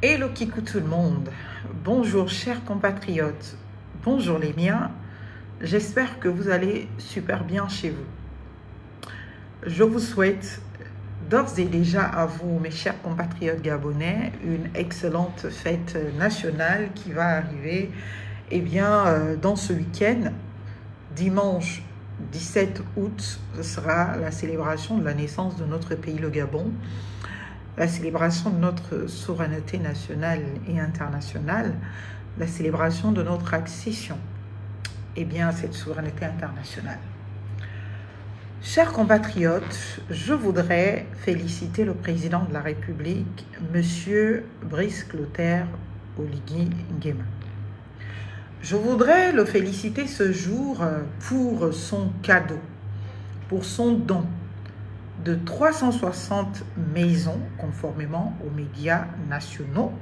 Hello Kikou tout le monde, bonjour chers compatriotes, bonjour les miens, j'espère que vous allez super bien chez vous. Je vous souhaite d'ores et déjà à vous mes chers compatriotes gabonais une excellente fête nationale qui va arriver dans ce week-end, dimanche 17 août, ce sera la célébration de la naissance de notre pays le Gabon. La célébration de notre souveraineté nationale et internationale, la célébration de notre accession à cette souveraineté internationale. Chers compatriotes, je voudrais féliciter le président de la République, M. Brice Clotaire Oligui Nguema. Je voudrais le féliciter ce jour pour son cadeau, pour son don de 360 maisons, conformément aux médias nationaux,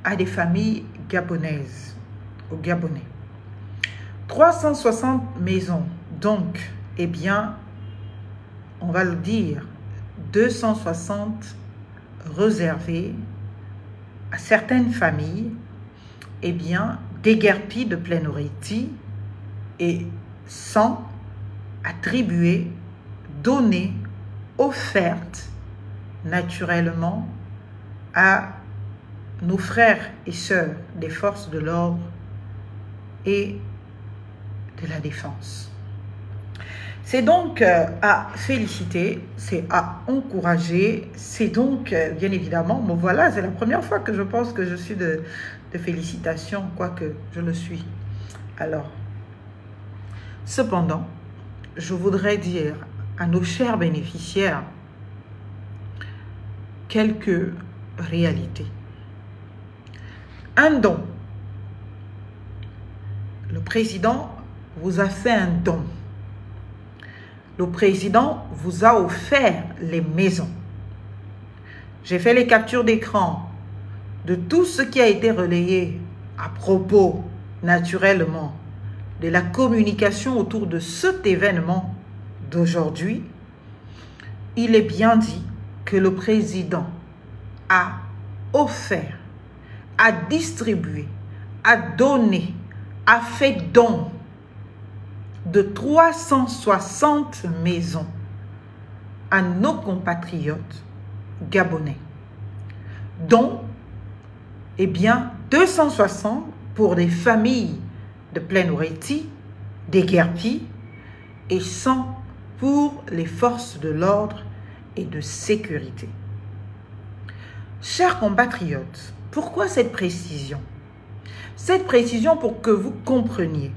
à des familles gabonaises, aux Gabonais. 360 maisons, donc, on va le dire, 260 réservées à certaines familles, déguerpies de Plénoriti et 100 attribuées, données, offertes naturellement à nos frères et sœurs des forces de l'ordre et de la défense. C'est donc à féliciter, c'est à encourager, c'est donc bien évidemment, me voilà, c'est la première fois que je pense que je suis de félicitations, quoique je le suis. Alors, cependant, je voudrais dire à nos chers bénéficiaires quelques réalités. Un don. Le président vous a fait un don. Le président vous a offert les maisons. J'ai fait les captures d'écran de tout ce qui a été relayé à propos, naturellement, de la communication autour de cet événement d'aujourd'hui. Il est bien dit que le président a offert, a distribué, a donné, a fait don de 360 maisons à nos compatriotes gabonais, dont 260 pour des familles de Plénoriti, déguerpies, et 100 pour les forces de l'ordre et de sécurité. Chers compatriotes, pourquoi cette précision? Cette précision pour que vous compreniez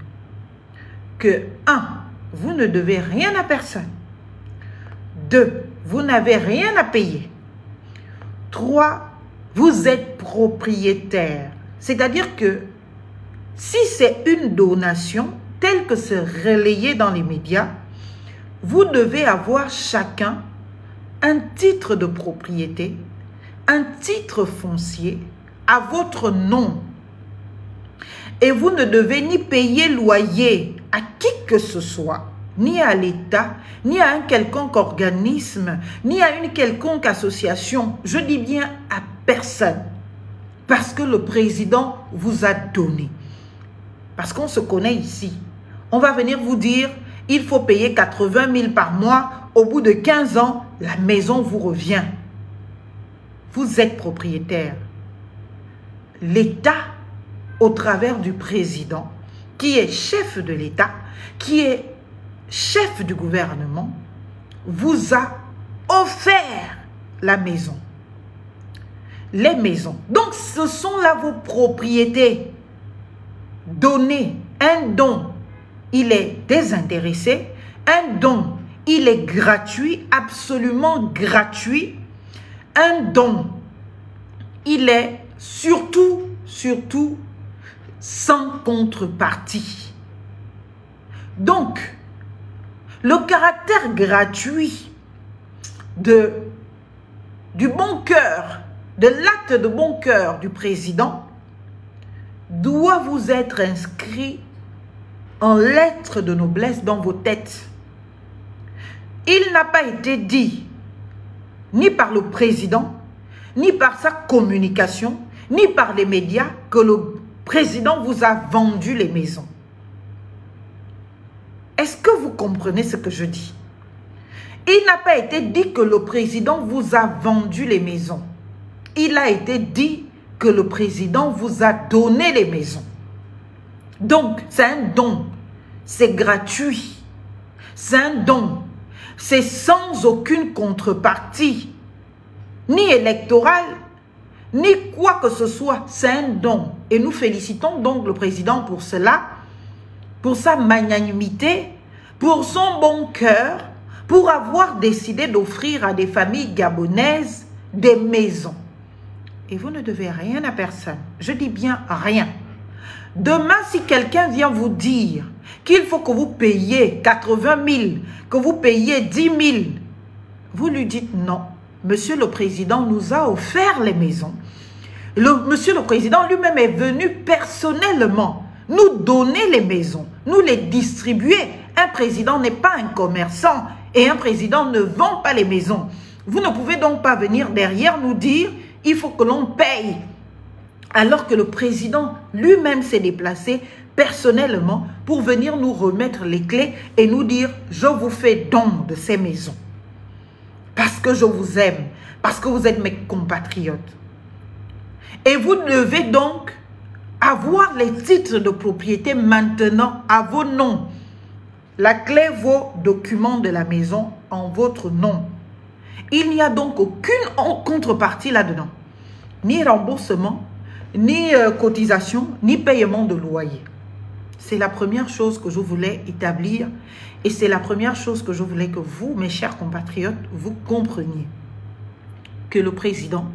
que 1. Vous ne devez rien à personne. 2. Vous n'avez rien à payer. 3. Vous êtes propriétaire. C'est-à-dire que si c'est une donation telle que c'est relayé dans les médias, vous devez avoir chacun un titre de propriété, un titre foncier à votre nom. Et vous ne devez ni payer loyer à qui que ce soit, ni à l'État, ni à un quelconque organisme, ni à une quelconque association. Je dis bien à personne. Parce que le président vous a donné. Parce qu'on se connaît ici. On va venir vous dire, il faut payer 80 000 par mois. Au bout de 15 ans, la maison vous revient. Vous êtes propriétaire. L'État, au travers du président, qui est chef de l'État, qui est chef du gouvernement, vous a offert la maison. Les maisons. Donc, ce sont là vos propriétés. Donner un don, il est désintéressé. Un don, il est gratuit, absolument gratuit. Un don, il est surtout sans contrepartie. Donc, le caractère gratuit du bon cœur, de l'acte de bon cœur du président doit vous être inscrit en lettres de noblesse dans vos têtes. Il n'a pas été dit ni par le président, ni par sa communication, ni par les médias que le président vous a vendu les maisons. Est-ce que vous comprenez ce que je dis? Il n'a pas été dit que le président vous a vendu les maisons. Il a été dit que le président vous a donné les maisons. Donc, c'est un don. C'est gratuit. C'est un don. C'est sans aucune contrepartie, ni électorale, ni quoi que ce soit. C'est un don. Et nous félicitons donc le président pour cela, pour sa magnanimité, pour son bon cœur, pour avoir décidé d'offrir à des familles gabonaises des maisons. Et vous ne devez rien à personne. Je dis bien rien. Demain, si quelqu'un vient vous dire qu'il faut que vous payiez 80 000, que vous payiez 10 000, vous lui dites non. Monsieur le Président nous a offert les maisons. Monsieur le Président lui-même est venu personnellement nous donner les maisons, nous les distribuer. Un président n'est pas un commerçant et un président ne vend pas les maisons. Vous ne pouvez donc pas venir derrière nous dire il faut que l'on paye. Alors que le président lui-même s'est déplacé personnellement pour venir nous remettre les clés et nous dire « Je vous fais don de ces maisons. Parce que je vous aime, parce que vous êtes mes compatriotes. » Et vous devez donc avoir les titres de propriété maintenant à vos noms. La clé, vos documents de la maison en votre nom. Il n'y a donc aucune contrepartie là-dedans. Ni remboursement, ni cotisation, ni paiement de loyer. C'est la première chose que je voulais établir et c'est la première chose que je voulais que vous, mes chers compatriotes, vous compreniez. Que le président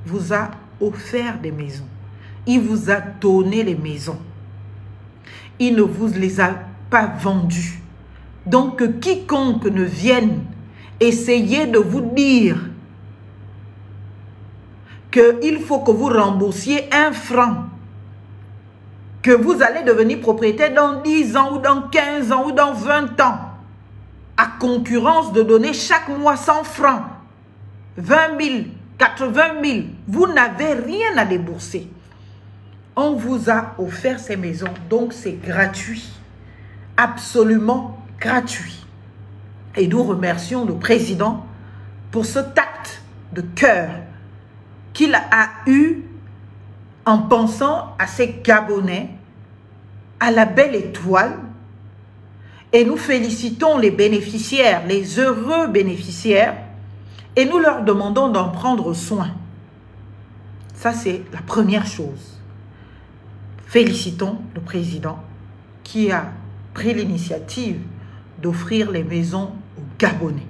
vous a offert des maisons. Il vous a donné les maisons. Il ne vous les a pas vendues. Donc que quiconque ne vienne essayer de vous dire qu'il faut que vous remboursiez 1 franc, que vous allez devenir propriétaire dans 10 ans ou dans 15 ans ou dans 20 ans, à concurrence de donner chaque mois 100 francs, 20 000, 80 000, vous n'avez rien à débourser. On vous a offert ces maisons, donc c'est gratuit, absolument gratuit. Et nous remercions le président pour ce tact de cœur qu'il a eu en pensant à ces Gabonais, à la belle étoile. Et nous félicitons les bénéficiaires, les heureux bénéficiaires, et nous leur demandons d'en prendre soin. Ça, c'est la première chose. Félicitons le président qui a pris l'initiative d'offrir les maisons aux Gabonais.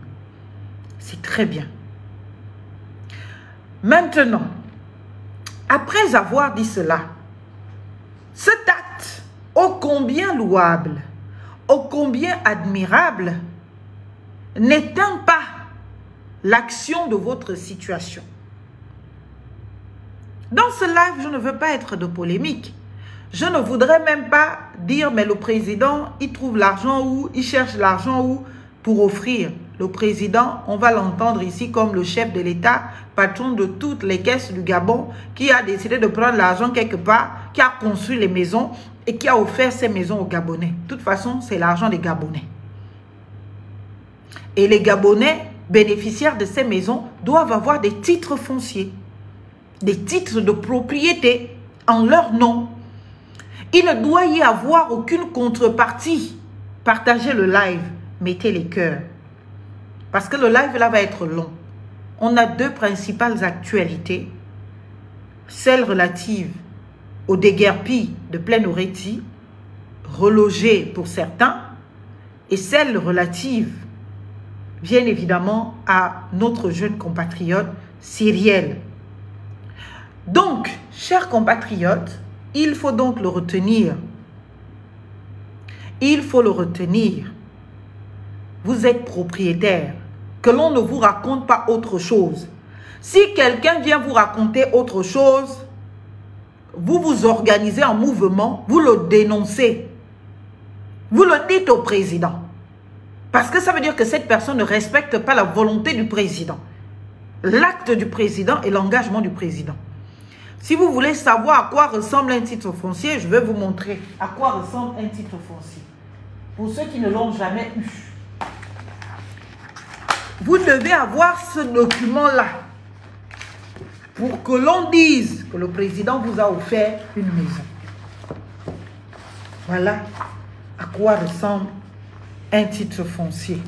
C'est très bien. Maintenant, après avoir dit cela, cet acte ô combien louable, ô combien admirable, n'éteint pas l'action de votre situation. Dans ce live, je ne veux pas être de polémique. Je ne voudrais même pas dire, mais le président, il trouve l'argent où, il cherche l'argent où pour offrir. Le président, on va l'entendre ici comme le chef de l'État, patron de toutes les caisses du Gabon, qui a décidé de prendre l'argent quelque part, qui a construit les maisons et qui a offert ces maisons aux Gabonais. De toute façon, c'est l'argent des Gabonais. Et les Gabonais, bénéficiaires de ces maisons, doivent avoir des titres fonciers, des titres de propriété en leur nom. Il ne doit y avoir aucune contrepartie. Partagez le live, mettez les cœurs. Parce que le live là va être long. On a 2 principales actualités. Celle relative au déguerpi de Plein-Oreti, relogé pour certains, et celle relative, bien évidemment, à notre jeune compatriote Cyrielle. Donc, chers compatriotes, il faut donc le retenir. Il faut le retenir. Vous êtes propriétaire. Que l'on ne vous raconte pas autre chose. Si quelqu'un vient vous raconter autre chose, vous vous organisez en mouvement, vous le dénoncez. Vous le dites au président. Parce que ça veut dire que cette personne ne respecte pas la volonté du président. l'acte du président et l'engagement du président. Si vous voulez savoir à quoi ressemble un titre foncier, je vais vous montrer à quoi ressemble un titre foncier. Pour ceux qui ne l'ont jamais eu. Vous devez avoir ce document-là pour que l'on dise que le président vous a offert une maison. Voilà à quoi ressemble un titre foncier.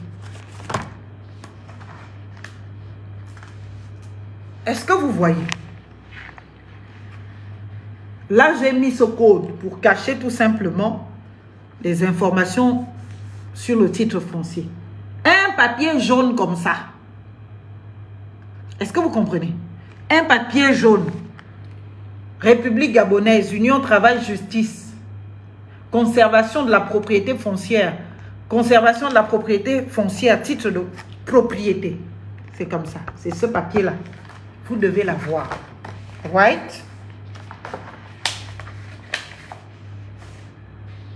Est-ce que vous voyez? Là, j'ai mis ce code pour cacher tout simplement les informations sur le titre foncier. Un papier jaune comme ça. Est-ce que vous comprenez? Un papier jaune. République gabonaise, Union Travail Justice. Conservation de la propriété foncière. Conservation de la propriété foncière, titre de propriété. C'est comme ça. C'est ce papier-là. Vous devez l'avoir. Right?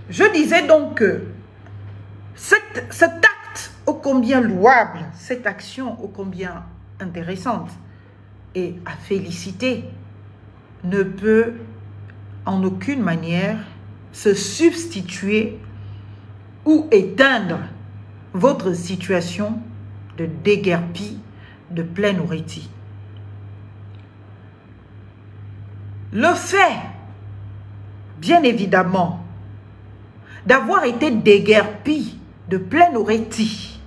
Je disais donc que cet acte ô combien louable, cette action ô combien intéressante et à féliciter, ne peut en aucune manière se substituer ou éteindre votre situation de déguerpis, de pleine-oretie. Le fait, bien évidemment, d'avoir été déguerpi de pleine-oretie,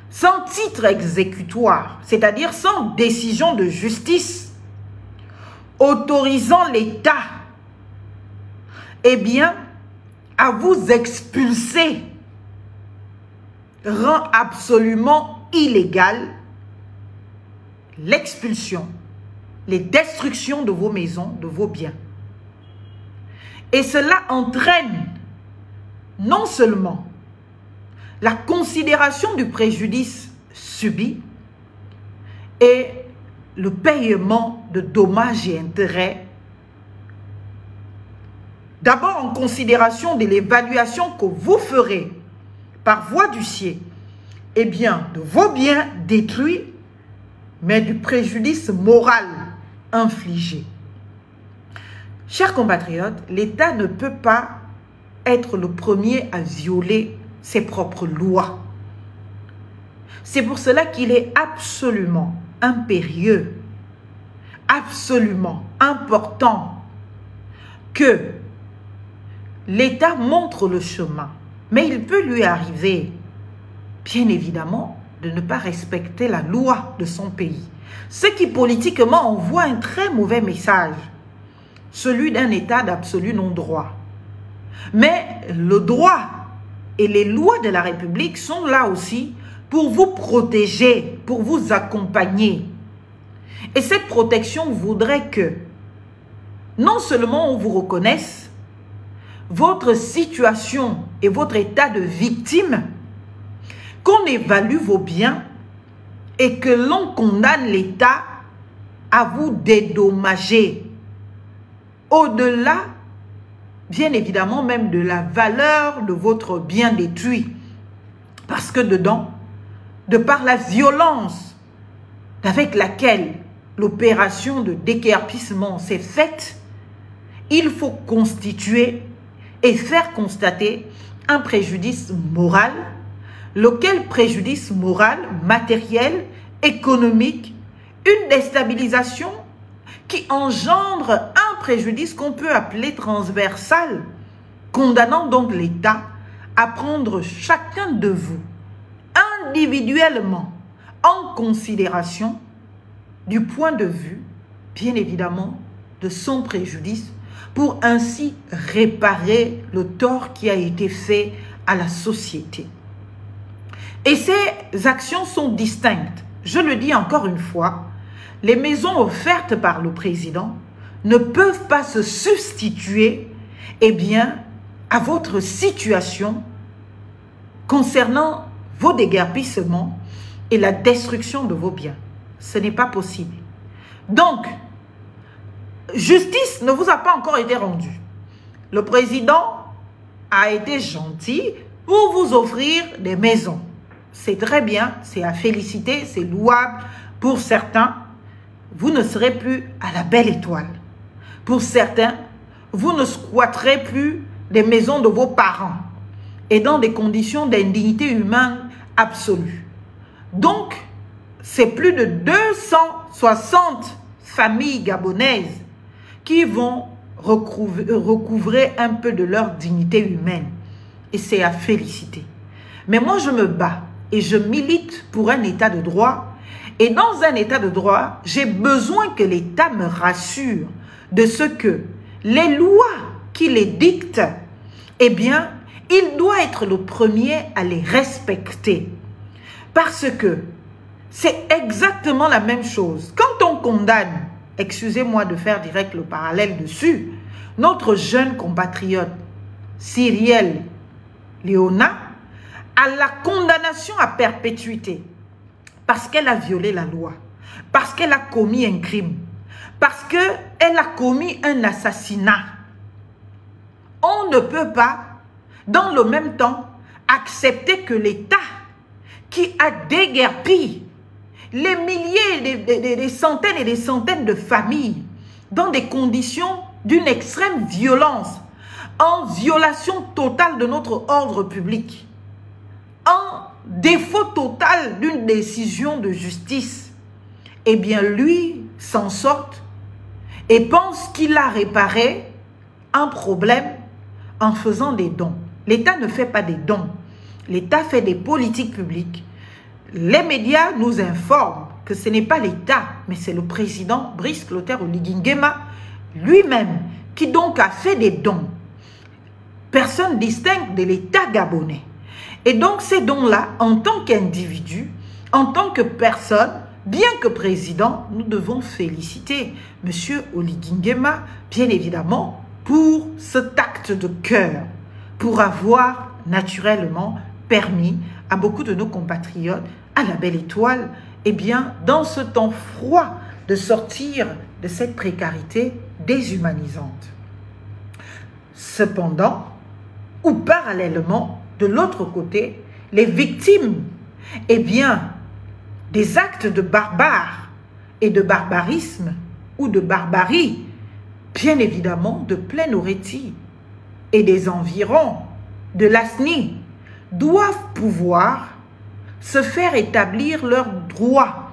sans titre exécutoire, c'est-à-dire sans décision de justice, autorisant l'État, eh bien, à vous expulser, rend absolument illégal l'expulsion, les destructions de vos maisons, de vos biens. Et cela entraîne non seulement la considération du préjudice subi et le paiement de dommages et intérêts, d'abord en considération de l'évaluation que vous ferez par voie d'huissier, eh bien, de vos biens détruits, mais du préjudice moral infligé. Chers compatriotes, l'État ne peut pas être le premier à violer ses propres lois. C'est pour cela qu'il est absolument impérieux, absolument important que l'État montre le chemin. Mais il peut lui arriver, bien évidemment, de ne pas respecter la loi de son pays. Ce qui politiquement envoie un très mauvais message. Celui d'un État d'absolu non-droit. Mais le droit et les lois de la République sont là aussi pour vous protéger, pour vous accompagner. Et cette protection voudrait que non seulement on vous reconnaisse votre situation et votre état de victime, qu'on évalue vos biens et que l'on condamne l'État à vous dédommager. Au-delà, bien évidemment, même de la valeur de votre bien détruit. Parce que dedans, de par la violence avec laquelle l'opération de déguerpissement s'est faite, il faut constituer et faire constater un préjudice moral, lequel préjudice moral, matériel, économique, une déstabilisation qui engendre un préjudice qu'on peut appeler transversal, condamnant donc l'État à prendre chacun de vous individuellement en considération du point de vue, bien évidemment, de son préjudice pour ainsi réparer le tort qui a été fait à la société. Et ces actions sont distinctes. Je le dis encore une fois, les maisons offertes par le président ne peuvent pas se substituer, eh bien, à votre situation concernant vos déguerpissements et la destruction de vos biens. Ce n'est pas possible. Donc, justice ne vous a pas encore été rendue. Le président a été gentil pour vous offrir des maisons. c'est très bien, c'est à féliciter, c'est louable. Pour certains, vous ne serez plus à la belle étoile. Pour certains, vous ne squatterez plus des maisons de vos parents et dans des conditions d'indignité humaine absolue. Donc, c'est plus de 260 familles gabonaises qui vont recouvrer un peu de leur dignité humaine. Et c'est à féliciter. Mais moi, je me bats et je milite pour un état de droit. Et dans un état de droit, j'ai besoin que l'État me rassure de ce que les lois qui les dictent, eh bien, il doit être le premier à les respecter. Parce que c'est exactement la même chose. Quand on condamne, excusez-moi de faire direct le parallèle dessus, notre jeune compatriote Cyrielle Léona à la condamnation à perpétuité parce qu'elle a violé la loi, parce qu'elle a commis un crime, parce qu'elle a commis un assassinat. On ne peut pas, dans le même temps, accepter que l'État qui a déguerpi les milliers, des centaines et des centaines de familles dans des conditions d'une extrême violence, en violation totale de notre ordre public, en défaut total d'une décision de justice, eh bien lui s'en sort et pense qu'il a réparé un problème en faisant des dons. L'État ne fait pas des dons. L'État fait des politiques publiques. Les médias nous informent que ce n'est pas l'État, mais c'est le président Brice Clotaire Oligui Nguema lui-même qui donc a fait des dons. Personne distincte de l'État gabonais. Et donc ces dons-là, en tant qu'individu, en tant que personne, bien que président, nous devons féliciter M. Oligui Nguema, bien évidemment, pour cet acte de cœur, pour avoir naturellement permis à beaucoup de nos compatriotes, à la belle étoile, eh bien, dans ce temps froid, de sortir de cette précarité déshumanisante. Cependant, ou parallèlement, de l'autre côté, les victimes, eh bien, des actes de barbares et de barbarisme ou de barbarie, bien évidemment de Plein-Oretti et des environs de l'ASNI, doivent pouvoir se faire établir leurs droits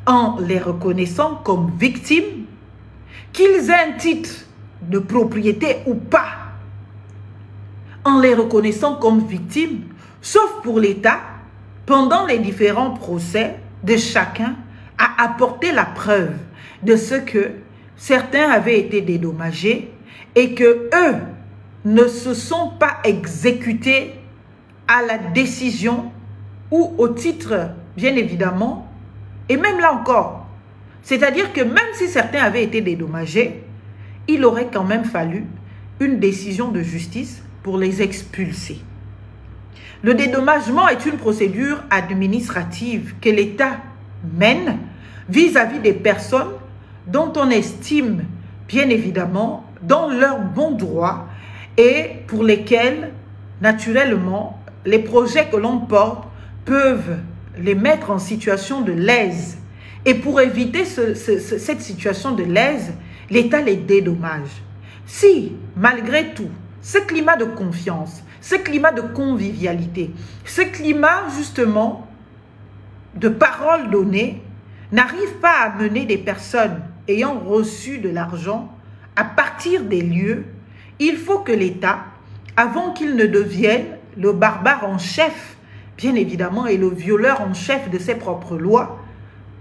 en les reconnaissant comme victimes, qu'ils aient un titre de propriété ou pas, en les reconnaissant comme victimes, sauf pour l'État, pendant les différents procès de chacun, à apporter la preuve de ce que certains avaient été dédommagés et que eux ne se sont pas exécutés à la décision ou au titre, bien évidemment, et même là encore, c'est-à-dire que même si certains avaient été dédommagés, il aurait quand même fallu une décision de justice pour les expulser. Le dédommagement est une procédure administrative que l'État mène vis-à-vis des personnes dont on estime, bien évidemment, dans leur bon droit et pour lesquels, naturellement, les projets que l'on porte peuvent les mettre en situation de lèse. Et pour éviter cette situation de lèse, l'État les dédommage. Si, malgré tout, ce climat de confiance, ce climat de convivialité, ce climat justement de paroles données n'arrive pas à mener des personnes ayant reçu de l'argent à partir des lieux, il faut que l'État, avant qu'il ne devienne le barbare en chef, bien évidemment, et le violeur en chef de ses propres lois,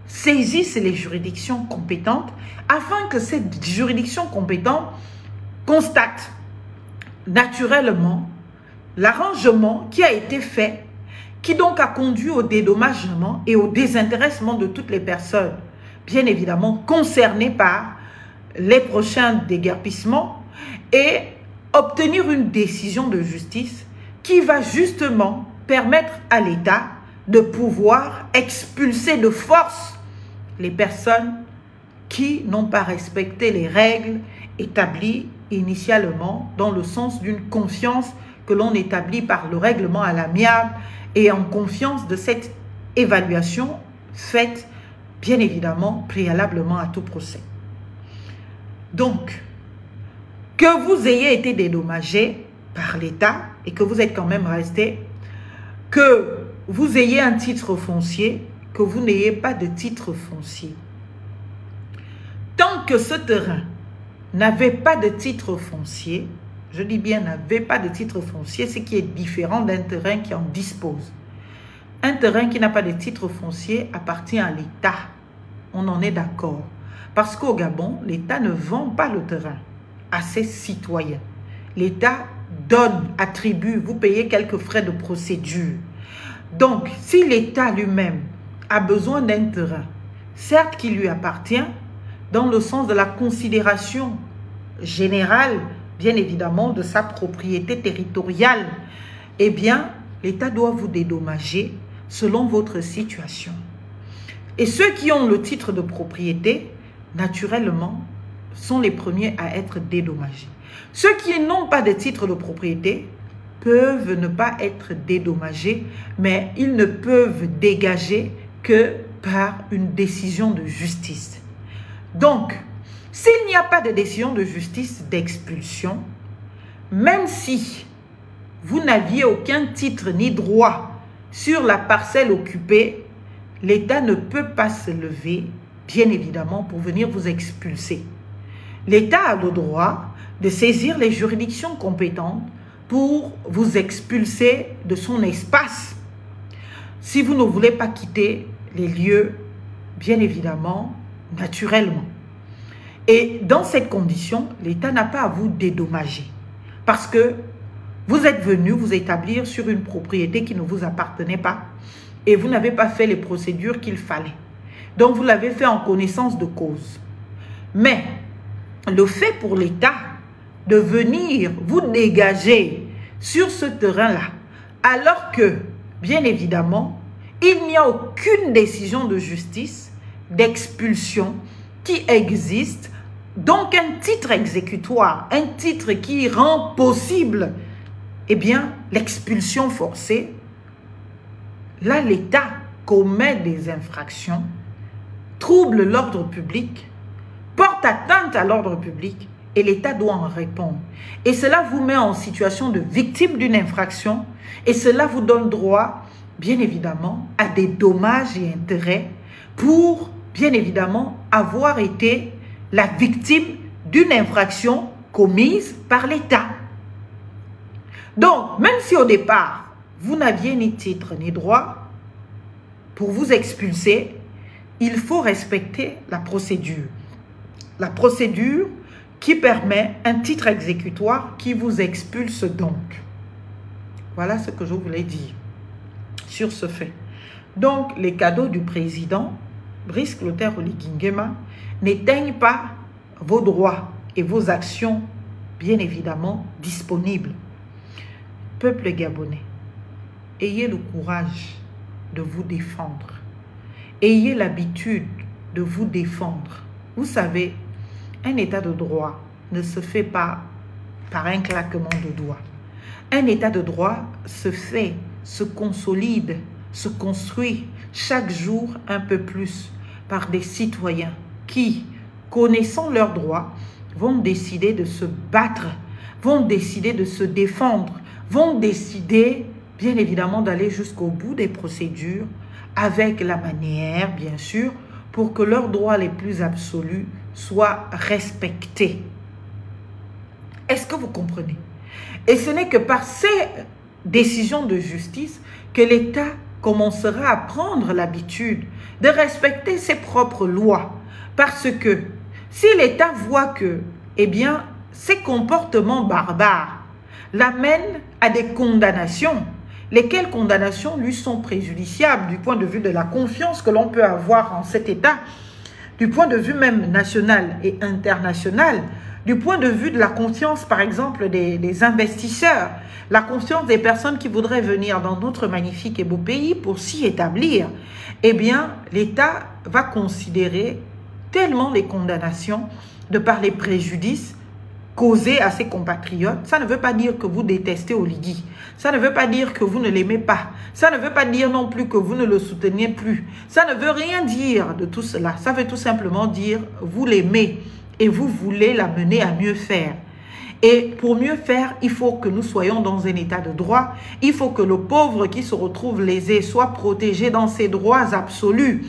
saisisse les juridictions compétentes afin que ces juridictions compétentes constatent naturellement l'arrangement qui a été fait, qui donc a conduit au dédommagement et au désintéressement de toutes les personnes, bien évidemment concernées par les prochains déguerpissements, et obtenir une décision de justice qui va justement permettre à l'État de pouvoir expulser de force les personnes qui n'ont pas respecté les règles établies initialement dans le sens d'une confiance que l'on établit par le règlement à l'amiable et en confiance de cette évaluation faite, bien évidemment, préalablement à tout procès. Donc, que vous ayez été dédommagé par l'État et que vous êtes quand même resté, que vous ayez un titre foncier, que vous n'ayez pas de titre foncier. Tant que ce terrain n'avait pas de titre foncier, je dis bien n'avait pas de titre foncier, ce qui est différent d'un terrain qui en dispose. Un terrain qui n'a pas de titre foncier appartient à l'État. On en est d'accord. Parce qu'au Gabon, l'État ne vend pas le terrain à ses citoyens. L'État donne, attribue, vous payez quelques frais de procédure. Donc, si l'État lui-même a besoin d'un terrain, certes qui lui appartient, dans le sens de la considération générale, bien évidemment, de sa propriété territoriale, eh bien, l'État doit vous dédommager selon votre situation. Et ceux qui ont le titre de propriété, naturellement, sont les premiers à être dédommagés. Ceux qui n'ont pas de titre de propriété peuvent ne pas être dédommagés, mais ils ne peuvent dégager que par une décision de justice. Donc, s'il n'y a pas de décision de justice d'expulsion, même si vous n'aviez aucun titre ni droit sur la parcelle occupée, l'État ne peut pas se lever, bien évidemment, pour venir vous expulser. L'État a le droit de saisir les juridictions compétentes pour vous expulser de son espace. Si vous ne voulez pas quitter les lieux, bien évidemment, naturellement. Et dans cette condition, l'État n'a pas à vous dédommager. Parce que vous êtes venu vous établir sur une propriété qui ne vous appartenait pas. Et vous n'avez pas fait les procédures qu'il fallait. Donc vous l'avez fait en connaissance de cause. Mais le fait pour l'État de venir vous dégager sur ce terrain-là, alors que, bien évidemment, il n'y a aucune décision de justice, d'expulsion qui existe, donc un titre exécutoire, un titre qui rend possible, eh bien, l'expulsion forcée. Là, l'État commet des infractions, trouble l'ordre public, porte atteinte à l'ordre public et l'État doit en répondre. Et cela vous met en situation de victime d'une infraction et cela vous donne droit, bien évidemment, à des dommages et intérêts pour, bien évidemment, avoir été la victime d'une infraction commise par l'État. Donc, même si au départ, vous n'aviez ni titre ni droit pour vous expulser, il faut respecter la procédure. La procédure qui permet un titre exécutoire qui vous expulse donc. Voilà ce que je voulais dire sur ce fait. Donc, les cadeaux du président, Brice Clotaire Oligui Nguema, n'éteignent pas vos droits et vos actions, bien évidemment, disponibles. Peuple gabonais, ayez le courage de vous défendre. Ayez l'habitude de vous défendre. Vous savez, un état de droit ne se fait pas par un claquement de doigts. Un état de droit se fait, se consolide, se construit chaque jour un peu plus par des citoyens qui, connaissant leurs droits, vont décider de se battre, vont décider de se défendre, vont décider, bien évidemment, d'aller jusqu'au bout des procédures avec la manière, bien sûr, pour que leurs droits les plus absolus soient respectés. Est-ce que vous comprenez? Et ce n'est que par ces décisions de justice que l'État commencera à prendre l'habitude de respecter ses propres lois. Parce que si l'État voit que, eh bien, ces comportements barbares l'amènent à des condamnations, lesquelles condamnations lui sont préjudiciables du point de vue de la confiance que l'on peut avoir en cet État, du point de vue même national et international, du point de vue de la confiance, par exemple, des investisseurs, la confiance des personnes qui voudraient venir dans notre magnifique et beau pays pour s'y établir, eh bien, l'État va considérer tellement les condamnations de par les préjudices causer à ses compatriotes, ça ne veut pas dire que vous détestez Oligui. Ça ne veut pas dire que vous ne l'aimez pas. Ça ne veut pas dire non plus que vous ne le soutenez plus. Ça ne veut rien dire de tout cela. Ça veut tout simplement dire vous l'aimez et vous voulez l'amener à mieux faire. Et pour mieux faire, il faut que nous soyons dans un état de droit. Il faut que le pauvre qui se retrouve lésé soit protégé dans ses droits absolus.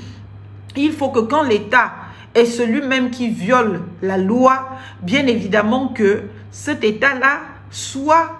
Il faut que quand l'État est celui-même qui viole la loi, bien évidemment que cet État-là soit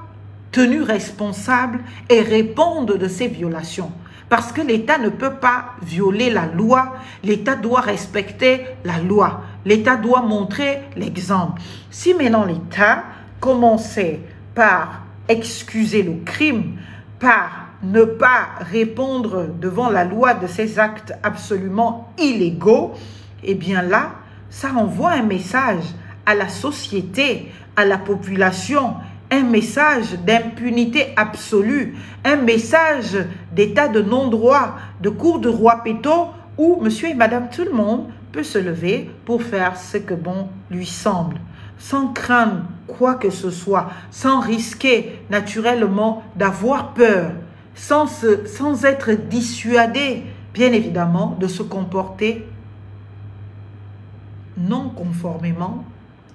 tenu responsable et réponde de ces violations. Parce que l'État ne peut pas violer la loi, l'État doit respecter la loi. L'État doit montrer l'exemple. Si maintenant l'État commençait par excuser le crime, par ne pas répondre devant la loi de ces actes absolument illégaux, eh bien là, ça envoie un message à la société, à la population, un message d'impunité absolue, un message d'état de non-droit, de cour de roi Péto, où monsieur et madame tout le monde peut se lever pour faire ce que bon lui semble, sans craindre quoi que ce soit, sans risquer naturellement d'avoir peur, sans être dissuadé, bien évidemment, de se comporter non conformément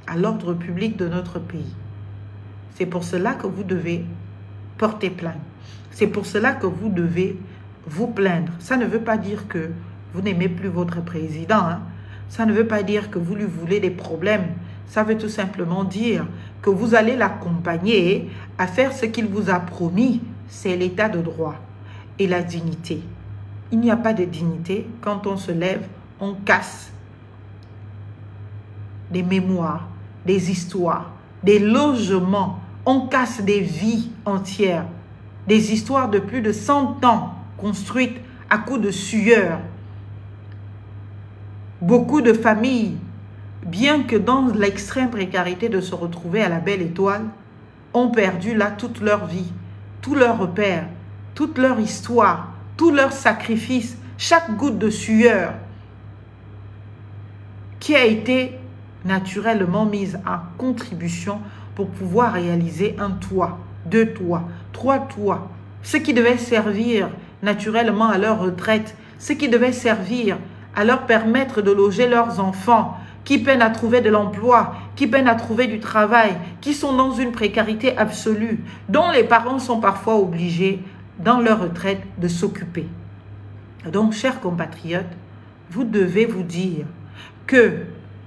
à l'ordre public de notre pays. C'est pour cela que vous devez porter plainte. C'est pour cela que vous devez vous plaindre. Ça ne veut pas dire que vous n'aimez plus votre président. Hein? Ça ne veut pas dire que vous lui voulez des problèmes. Ça veut tout simplement dire que vous allez l'accompagner à faire ce qu'il vous a promis. C'est l'état de droit et la dignité. Il n'y a pas de dignité. Quand on se lève, on casse des mémoires, des histoires, des logements. On casse des vies entières. Des histoires de plus de 100 ans construites à coups de sueur. Beaucoup de familles, bien que dans l'extrême précarité de se retrouver à la belle étoile, ont perdu là toute leur vie, tous leurs repères, toute leur histoire, tous leurs sacrifices, chaque goutte de sueur qui a été naturellement mise en contribution pour pouvoir réaliser un toit, 2 toits, 3 toits, ce qui devait servir naturellement à leur retraite, ce qui devait servir à leur permettre de loger leurs enfants, qui peinent à trouver de l'emploi, qui peinent à trouver du travail, qui sont dans une précarité absolue, dont les parents sont parfois obligés, dans leur retraite, de s'occuper. Donc, chers compatriotes, vous devez vous dire que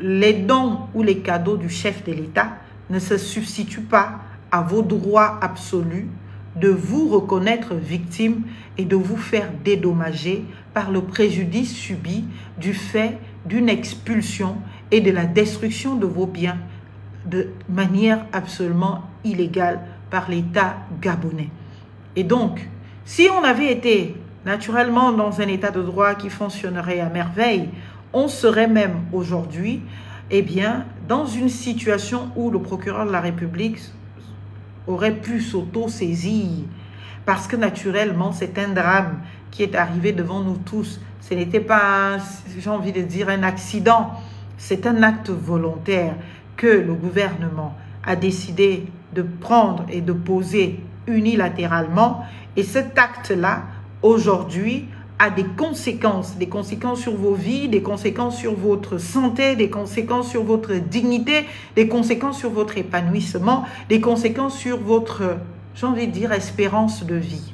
les dons ou les cadeaux du chef de l'État ne se substituent pas à vos droits absolus de vous reconnaître victime et de vous faire dédommager par le préjudice subi du fait d'une expulsion et de la destruction de vos biens de manière absolument illégale par l'État gabonais. Et donc, si on avait été naturellement dans un état de droit qui fonctionnerait à merveille, on serait même aujourd'hui, eh bien, dans une situation où le procureur de la République aurait pu s'auto-saisir. Parce que naturellement, c'est un drame qui est arrivé devant nous tous. Ce n'était pas, j'ai envie de dire, un accident. C'est un acte volontaire que le gouvernement a décidé de prendre et de poser unilatéralement. Et cet acte-là, aujourd'hui, a des conséquences sur vos vies, des conséquences sur votre santé, des conséquences sur votre dignité, des conséquences sur votre épanouissement, des conséquences sur votre, j'ai envie de dire, espérance de vie.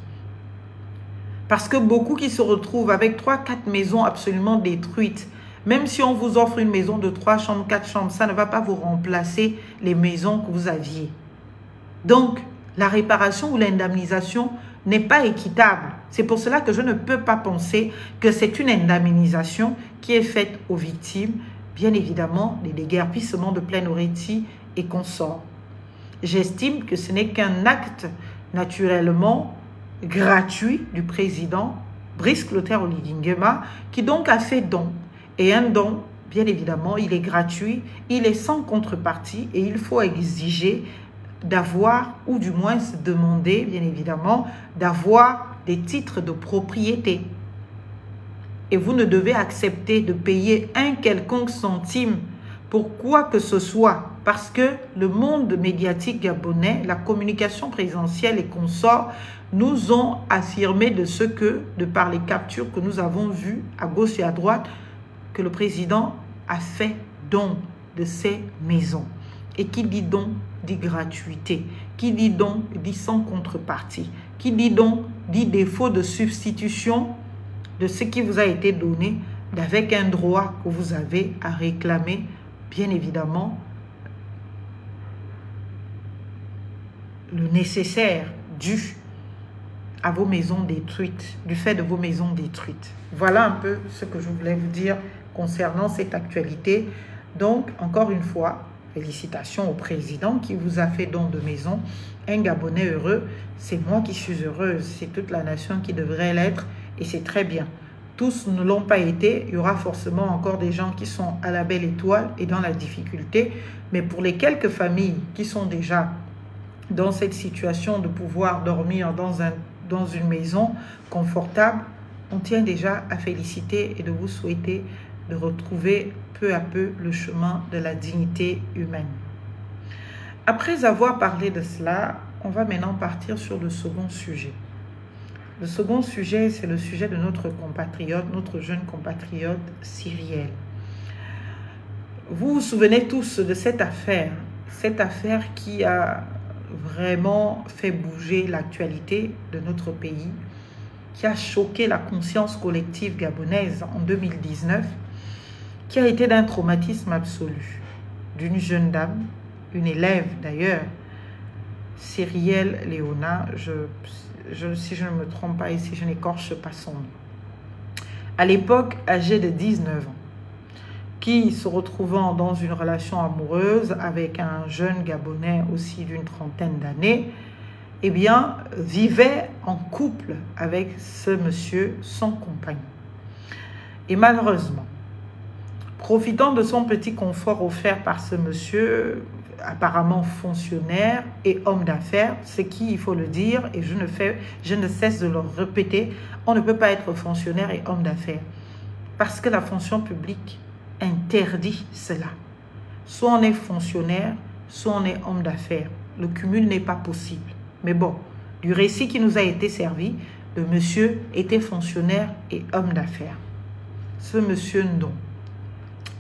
Parce que beaucoup qui se retrouvent avec 3-4 maisons absolument détruites, même si on vous offre une maison de 3 chambres, 4 chambres, ça ne va pas vous remplacer les maisons que vous aviez. Donc, la réparation ou l'indemnisation n'est pas équitable. C'est pour cela que je ne peux pas penser que c'est une indemnisation qui est faite aux victimes, bien évidemment, des déguerpissements de Plein-Oreti et consorts. J'estime que ce n'est qu'un acte naturellement gratuit du président Brice Clotaire Oligui Nguema, qui donc a fait don. Et un don, bien évidemment, il est gratuit, il est sans contrepartie et il faut exiger d'avoir, ou du moins se demander, bien évidemment, d'avoir des titres de propriété. Et vous ne devez accepter de payer un quelconque centime Pourquoi que ce soit? Parce que le monde médiatique gabonais, la communication présidentielle et consorts nous ont affirmé de ce que, de par les captures que nous avons vues à gauche et à droite, que le président a fait don de ses maisons. Et qui dit don, dit gratuité. Qui dit don, dit sans contrepartie. Qui dit don, dit défaut de substitution de ce qui vous a été donné, avec un droit que vous avez à réclamer, bien évidemment, le nécessaire dû à vos maisons détruites, du fait de vos maisons détruites. Voilà un peu ce que je voulais vous dire concernant cette actualité. Donc, encore une fois, félicitations au président qui vous a fait don de maison. Un Gabonais heureux, c'est moi qui suis heureuse, c'est toute la nation qui devrait l'être et c'est très bien. Tous ne l'ont pas été, il y aura forcément encore des gens qui sont à la belle étoile et dans la difficulté, mais pour les quelques familles qui sont déjà dans cette situation de pouvoir dormir dans une maison confortable, on tient déjà à féliciter et de vous souhaiter de retrouver peu à peu le chemin de la dignité humaine. Après avoir parlé de cela, on va maintenant partir sur le second sujet. Le second sujet, c'est le sujet de notre compatriote, notre jeune compatriote Cyrielle. Vous vous souvenez tous de cette affaire qui a vraiment fait bouger l'actualité de notre pays, qui a choqué la conscience collective gabonaise en 2019, qui a été d'un traumatisme absolu, d'une jeune dame, une élève d'ailleurs, Cyrielle Léona, si je ne me trompe pas et si je n'écorche pas son nom. À l'époque, âgée de 19 ans, qui se retrouvant dans une relation amoureuse avec un jeune Gabonais aussi d'une trentaine d'années, eh bien, vivait en couple avec ce monsieur, son compagnon. Et malheureusement, profitant de son petit confort offert par ce monsieur, apparemment fonctionnaire et homme d'affaires, ce qui, il faut le dire, et je ne cesse de le répéter, on ne peut pas être fonctionnaire et homme d'affaires, parce que la fonction publique interdit cela. Soit on est fonctionnaire, soit on est homme d'affaires. Le cumul n'est pas possible. Mais bon, du récit qui nous a été servi, le monsieur était fonctionnaire et homme d'affaires. Ce monsieur non.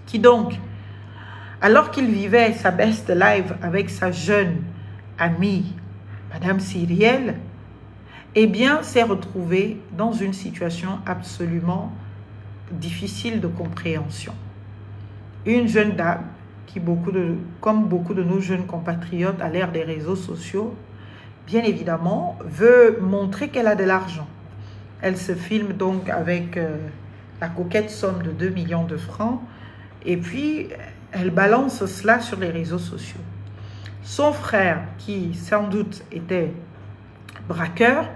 Qui donc, alors qu'il vivait sa best life avec sa jeune amie, Madame Cyrielle, eh bien, s'est retrouvé dans une situation absolument difficile de compréhension. Une jeune dame qui, comme beaucoup de nos jeunes compatriotes à l'ère des réseaux sociaux, bien évidemment, veut montrer qu'elle a de l'argent. Elle se filme donc avec la coquette somme de 2 millions de francs et puis elle balance cela sur les réseaux sociaux. Son frère, qui sans doute était braqueur,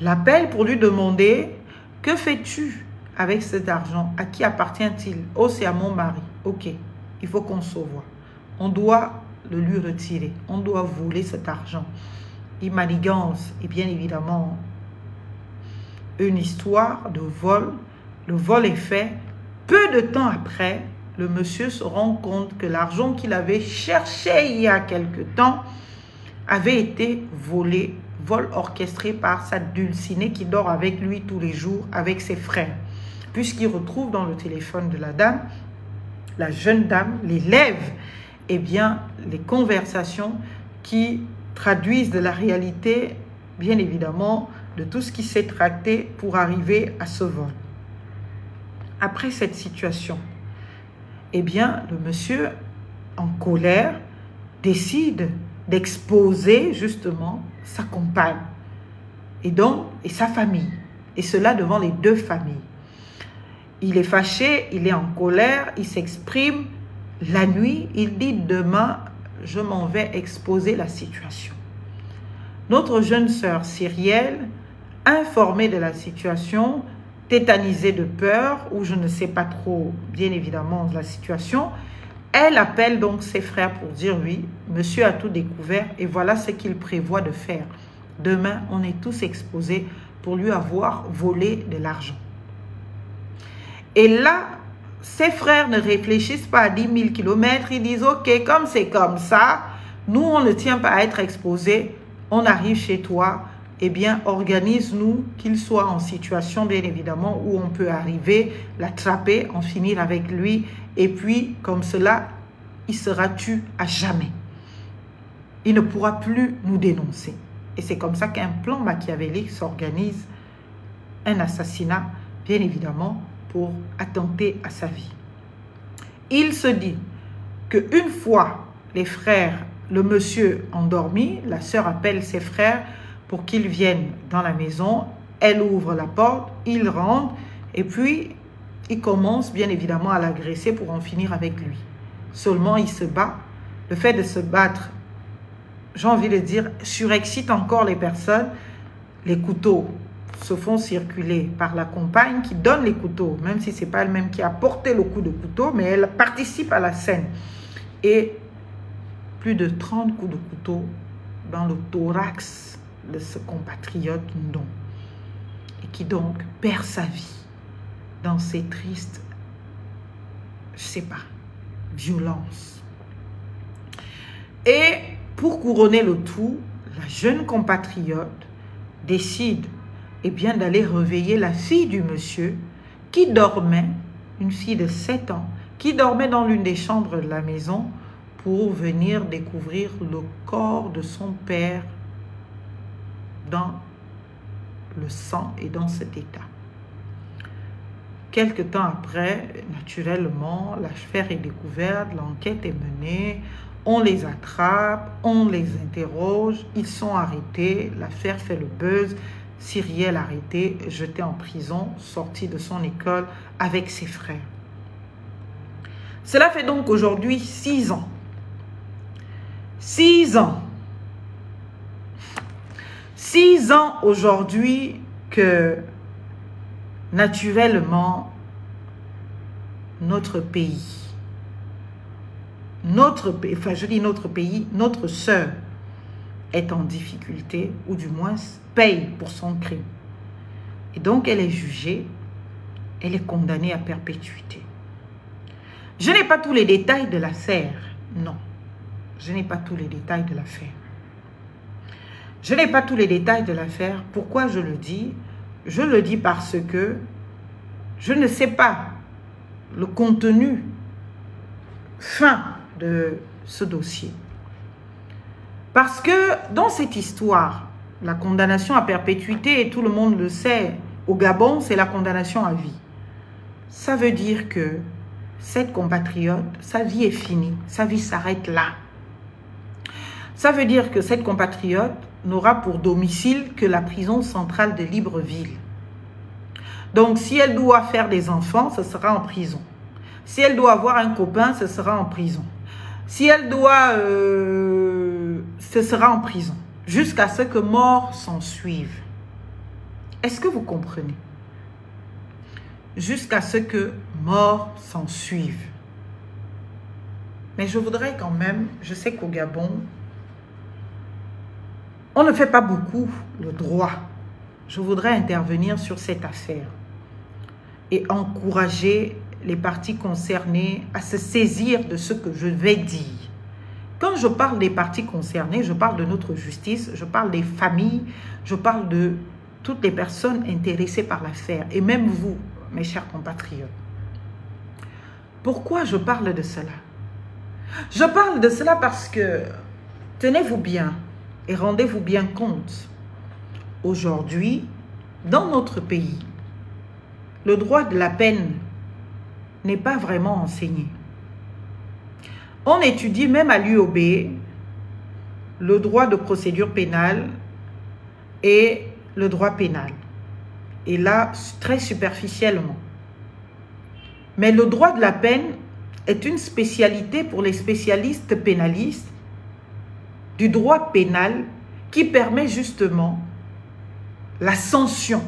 l'appelle pour lui demander « Que fais-tu avec cet argent? À qui appartient-il? Oh, c'est à mon mari. Ok, il faut qu'on se voit. On doit le lui retirer. On doit voler cet argent. » Il manigance et bien évidemment une histoire de vol. Le vol est fait. Peu de temps après, le monsieur se rend compte que l'argent qu'il avait cherché il y a quelque temps avait été volé. Vol orchestré par sa dulcinée qui dort avec lui tous les jours avec ses frères. Puisqu'il retrouve dans le téléphone de la dame, la jeune dame, l'élève, eh bien, les conversations qui traduisent de la réalité, bien évidemment, de tout ce qui s'est tracté pour arriver à ce vol. Après cette situation, eh bien, le monsieur, en colère, décide d'exposer justement sa compagne et sa famille. Et cela devant les deux familles. Il est fâché, il est en colère, il s'exprime. La nuit, il dit demain, je m'en vais exposer la situation. Notre jeune sœur Cyrielle, informée de la situation, tétanisée de peur, ou je ne sais pas trop, bien évidemment, la situation, elle appelle donc ses frères pour dire oui, monsieur a tout découvert et voilà ce qu'il prévoit de faire. Demain, on est tous exposés pour lui avoir volé de l'argent. Et là, ses frères ne réfléchissent pas à 10 000 kilomètres. Ils disent, ok, comme c'est comme ça, nous, on ne tient pas à être exposés. On arrive chez toi, eh bien, organise-nous qu'il soit en situation, bien évidemment, où on peut arriver, l'attraper, en finir avec lui. Et puis, comme cela, il sera tué à jamais. Il ne pourra plus nous dénoncer. Et c'est comme ça qu'un plan machiavélique s'organise, un assassinat, bien évidemment, pour attenter à sa vie. Il se dit qu'une fois les frères, le monsieur endormi, la sœur appelle ses frères pour qu'ils viennent dans la maison. Elle ouvre la porte, il rentre et puis il commence bien évidemment à l'agresser pour en finir avec lui. Seulement il se bat. Le fait de se battre, j'ai envie de dire, surexcite encore les personnes. Les couteaux se font circuler par la compagne qui donne les couteaux, même si ce n'est pas elle-même qui a porté le coup de couteau, mais elle participe à la scène. Et plus de 30 coups de couteau dans le thorax de ce compatriote non. Et qui donc perd sa vie dans ces tristes, je ne sais pas, violences. Et pour couronner le tout, la jeune compatriote décide bien d'aller réveiller la fille du monsieur qui dormait, une fille de 7 ans, qui dormait dans l'une des chambres de la maison pour venir découvrir le corps de son père dans le sang et dans cet état. Quelque temps après, naturellement, l'affaire est découverte, l'enquête est menée, on les attrape, on les interroge, ils sont arrêtés, l'affaire fait le buzz. Cyrielle arrêté, jeté en prison, sorti de son école avec ses frères. Cela fait donc aujourd'hui 6 ans. 6 ans. 6 ans aujourd'hui que naturellement notre pays, notre sœur est en difficulté ou du moins paye pour son crime. Et donc elle est jugée, elle est condamnée à perpétuité. Je n'ai pas tous les détails de l'affaire, non. Je n'ai pas tous les détails de l'affaire. Je n'ai pas tous les détails de l'affaire. Pourquoi je le dis? Je le dis parce que je ne sais pas le contenu fin de ce dossier. Parce que dans cette histoire, la condamnation à perpétuité, et tout le monde le sait, au Gabon, c'est la condamnation à vie. Ça veut dire que cette compatriote, sa vie est finie, sa vie s'arrête là. Ça veut dire que cette compatriote n'aura pour domicile que la prison centrale de Libreville. Donc, si elle doit faire des enfants, ce sera en prison. Si elle doit avoir un copain, ce sera en prison. Si elle doit... ce sera en prison. Jusqu'à ce que mort s'en suive. Est-ce que vous comprenez? Jusqu'à ce que mort s'en suive. Mais je voudrais quand même, je sais qu'au Gabon, on ne fait pas beaucoup le droit. Je voudrais intervenir sur cette affaire et encourager les parties concernées à se saisir de ce que je vais dire. Quand je parle des parties concernées, je parle de notre justice, je parle des familles, je parle de toutes les personnes intéressées par l'affaire, et même vous, mes chers compatriotes. Pourquoi je parle de cela? Je parle de cela parce que, tenez-vous bien et rendez-vous bien compte, aujourd'hui, dans notre pays, le droit de la peine n'est pas vraiment enseigné. On étudie même à l'UOB le droit de procédure pénale et le droit pénal. Et là, très superficiellement. Mais le droit de la peine est une spécialité pour les spécialistes pénalistes du droit pénal qui permet justement la sanction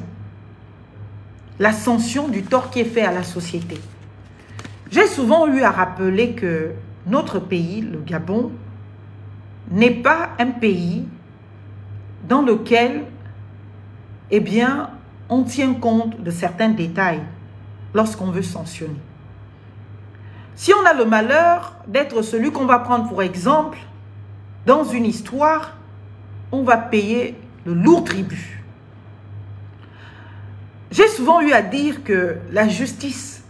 du tort qui est fait à la société. J'ai souvent eu à rappeler que notre pays, le Gabon, n'est pas un pays dans lequel, eh bien, on tient compte de certains détails lorsqu'on veut sanctionner. Si on a le malheur d'être celui qu'on va prendre pour exemple, dans une histoire, on va payer le lourd tribut. J'ai souvent eu à dire que la justice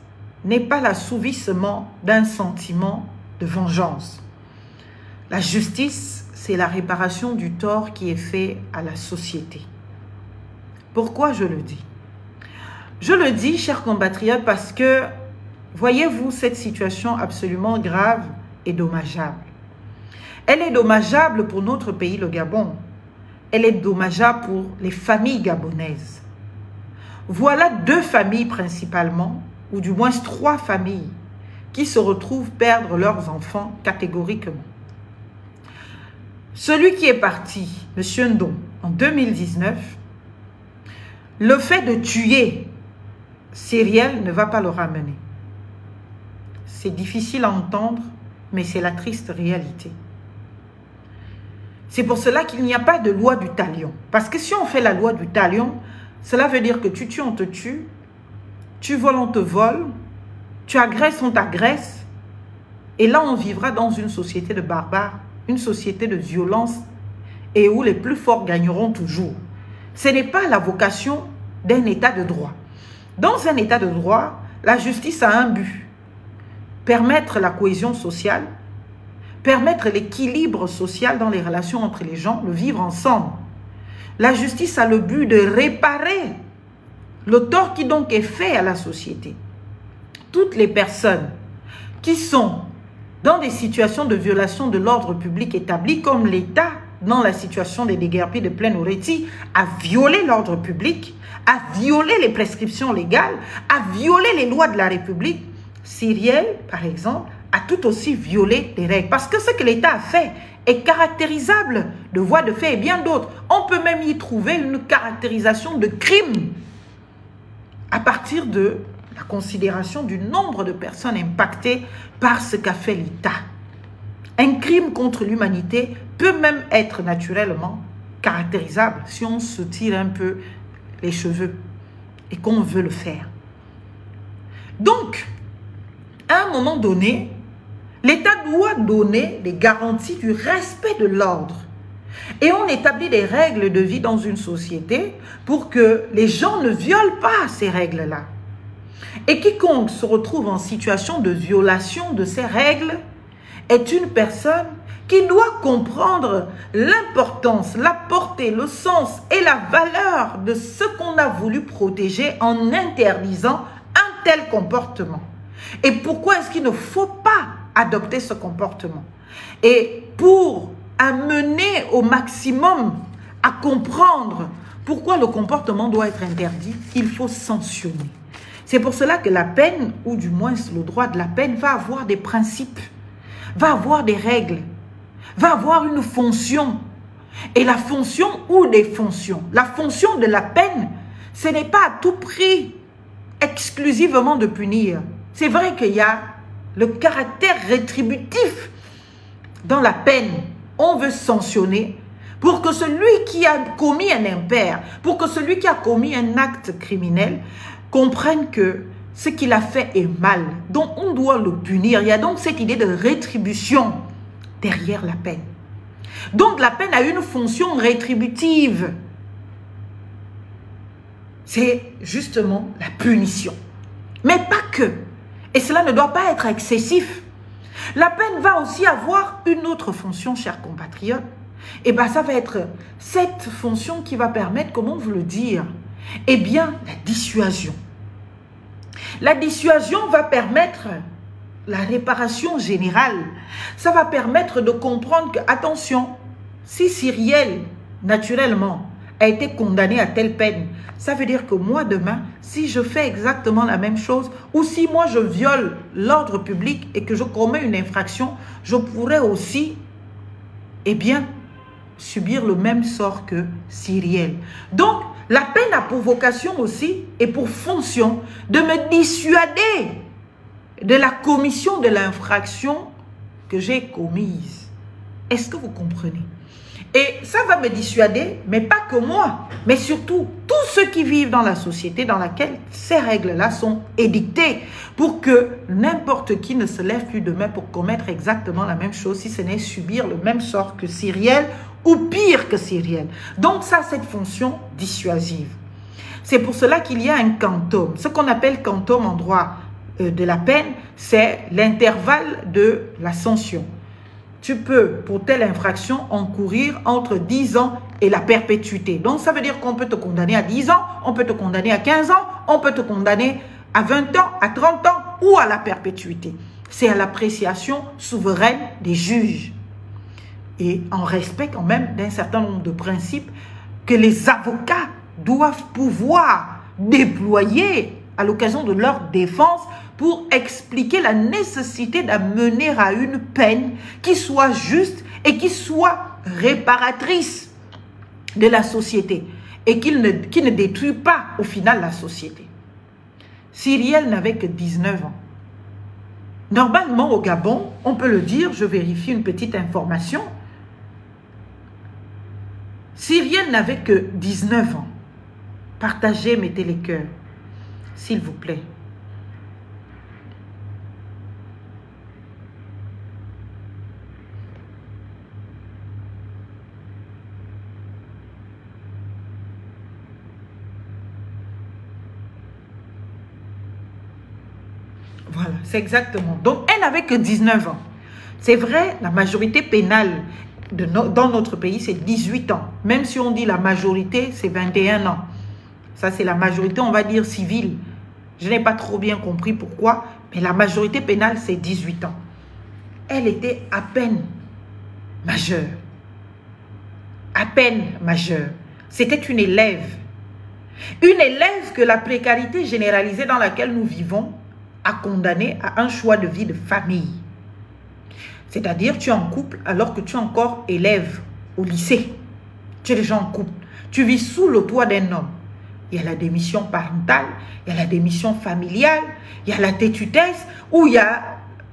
n'est pas l'assouvissement d'un sentiment de vengeance. La justice, c'est la réparation du tort qui est fait à la société. Pourquoi je le dis? Je le dis, chers compatriotes, parce que, voyez-vous, cette situation absolument grave et dommageable. Elle est dommageable pour notre pays, le Gabon. Elle est dommageable pour les familles gabonaises. Voilà 2 familles principalement, ou du moins 3 familles, qui se retrouvent perdre leurs enfants catégoriquement. Celui qui est parti, M. Ndong, en 2019, le fait de tuer Cyrielle ne va pas le ramener. C'est difficile à entendre, mais c'est la triste réalité. C'est pour cela qu'il n'y a pas de loi du talion. Parce que si on fait la loi du talion, cela veut dire que tu tues, on te tue, tu voles, on te vole, tu agresses, on t'agresse. Et là, on vivra dans une société de barbares, une société de violence et où les plus forts gagneront toujours. Ce n'est pas la vocation d'un état de droit. Dans un état de droit, la justice a un but. Permettre la cohésion sociale, permettre l'équilibre social dans les relations entre les gens, le vivre ensemble. La justice a le but de réparer le tort qui donc est fait à la société. Toutes les personnes qui sont dans des situations de violation de l'ordre public établi, comme l'État, dans la situation des déguerpis de Plaine Oretti, a violé l'ordre public, a violé les prescriptions légales, a violé les lois de la République. Cyrielle, par exemple, a tout aussi violé les règles. Parce que ce que l'État a fait est caractérisable de voies de fait et bien d'autres. On peut même y trouver une caractérisation de crime à partir de la considération du nombre de personnes impactées par ce qu'a fait l'État. Un crime contre l'humanité peut même être naturellement caractérisable si on se tire un peu les cheveux et qu'on veut le faire. Donc, à un moment donné, l'État doit donner des garanties du respect de l'ordre. Et on établit des règles de vie dans une société pour que les gens ne violent pas ces règles-là. Et quiconque se retrouve en situation de violation de ces règles est une personne qui doit comprendre l'importance, la portée, le sens et la valeur de ce qu'on a voulu protéger en interdisant un tel comportement. Et pourquoi est-ce qu'il ne faut pas adopter ce comportement? Et pour amener au maximum à comprendre pourquoi le comportement doit être interdit, il faut sanctionner. C'est pour cela que la peine, ou du moins le droit de la peine, va avoir des principes, va avoir des règles, va avoir une fonction. Et la fonction ou des fonctions. La fonction de la peine, ce n'est pas à tout prix exclusivement de punir. C'est vrai qu'il y a le caractère rétributif dans la peine. On veut sanctionner pour que celui qui a commis un impair, pour que celui qui a commis un acte criminel comprenne que ce qu'il a fait est mal. Donc on doit le punir. Il y a donc cette idée de rétribution derrière la peine. Donc la peine a une fonction rétributive. C'est justement la punition. Mais pas que. Et cela ne doit pas être excessif. La peine va aussi avoir une autre fonction, chers compatriotes. Et bien, ça va être cette fonction qui va permettre, comment vous le dire? Eh bien, la dissuasion. La dissuasion va permettre la réparation générale. Ça va permettre de comprendre que, attention, si Cyrielle, naturellement, a été condamné à telle peine, ça veut dire que moi, demain, si je fais exactement la même chose, ou si moi, je viole l'ordre public et que je commets une infraction, je pourrais aussi, eh bien, subir le même sort que Cyrielle. Donc, la peine a pour vocation aussi et pour fonction de me dissuader de la commission de l'infraction que j'ai commise. Est-ce que vous comprenez? Et ça va me dissuader, mais pas que moi, mais surtout tous ceux qui vivent dans la société dans laquelle ces règles-là sont édictées pour que n'importe qui ne se lève plus demain pour commettre exactement la même chose si ce n'est subir le même sort que Cyrielle ou pire que Cyrielle. Donc ça, cette fonction dissuasive. C'est pour cela qu'il y a un quantum. Ce qu'on appelle quantum en droit de la peine, c'est l'intervalle de la sanction. Tu peux, pour telle infraction, encourir entre 10 ans et la perpétuité. Donc, ça veut dire qu'on peut te condamner à 10 ans, on peut te condamner à 15 ans, on peut te condamner à 20 ans, à 30 ans ou à la perpétuité. C'est à l'appréciation souveraine des juges. Et en respect quand même d'un certain nombre de principes que les avocats doivent pouvoir déployer à l'occasion de leur défense pour expliquer la nécessité d'amener à une peine qui soit juste et qui soit réparatrice de la société et qui ne détruit pas au final la société. Cyrielle n'avait que 19 ans. Normalement au Gabon, on peut le dire, je vérifie une petite information, Cyrielle n'avait que 19 ans. Partagez, mettez les cœurs, s'il vous plaît. Voilà, c'est exactement. Donc, elle n'avait que 19 ans. C'est vrai, la majorité pénale dans notre pays, c'est 18 ans. Même si on dit la majorité, c'est 21 ans. Ça, c'est la majorité, on va dire, civile. Je n'ai pas trop bien compris pourquoi, mais la majorité pénale, c'est 18 ans. Elle était à peine majeure. À peine majeure. C'était une élève. Une élève que la précarité généralisée dans laquelle nous vivons a condamné à un choix de vie de famille. C'est-à-dire, tu es en couple alors que tu es encore élève au lycée. Tu es déjà en couple. Tu vis sous le toit d'un homme. Il y a la démission parentale, il y a la démission familiale, il y a la tétutesse, ou il y a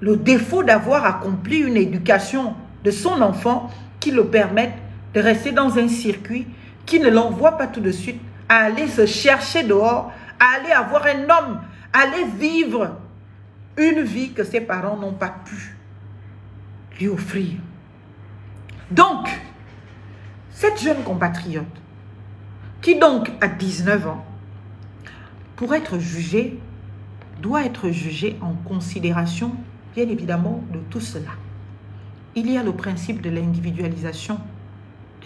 le défaut d'avoir accompli une éducation de son enfant qui le permette de rester dans un circuit qui ne l'envoie pas tout de suite à aller se chercher dehors, à aller avoir un homme, à aller vivre une vie que ses parents n'ont pas pu lui offrir. Donc, cette jeune compatriote, qui donc a 19 ans, pour être jugée, doit être jugée en considération, bien évidemment, de tout cela. Il y a le principe de l'individualisation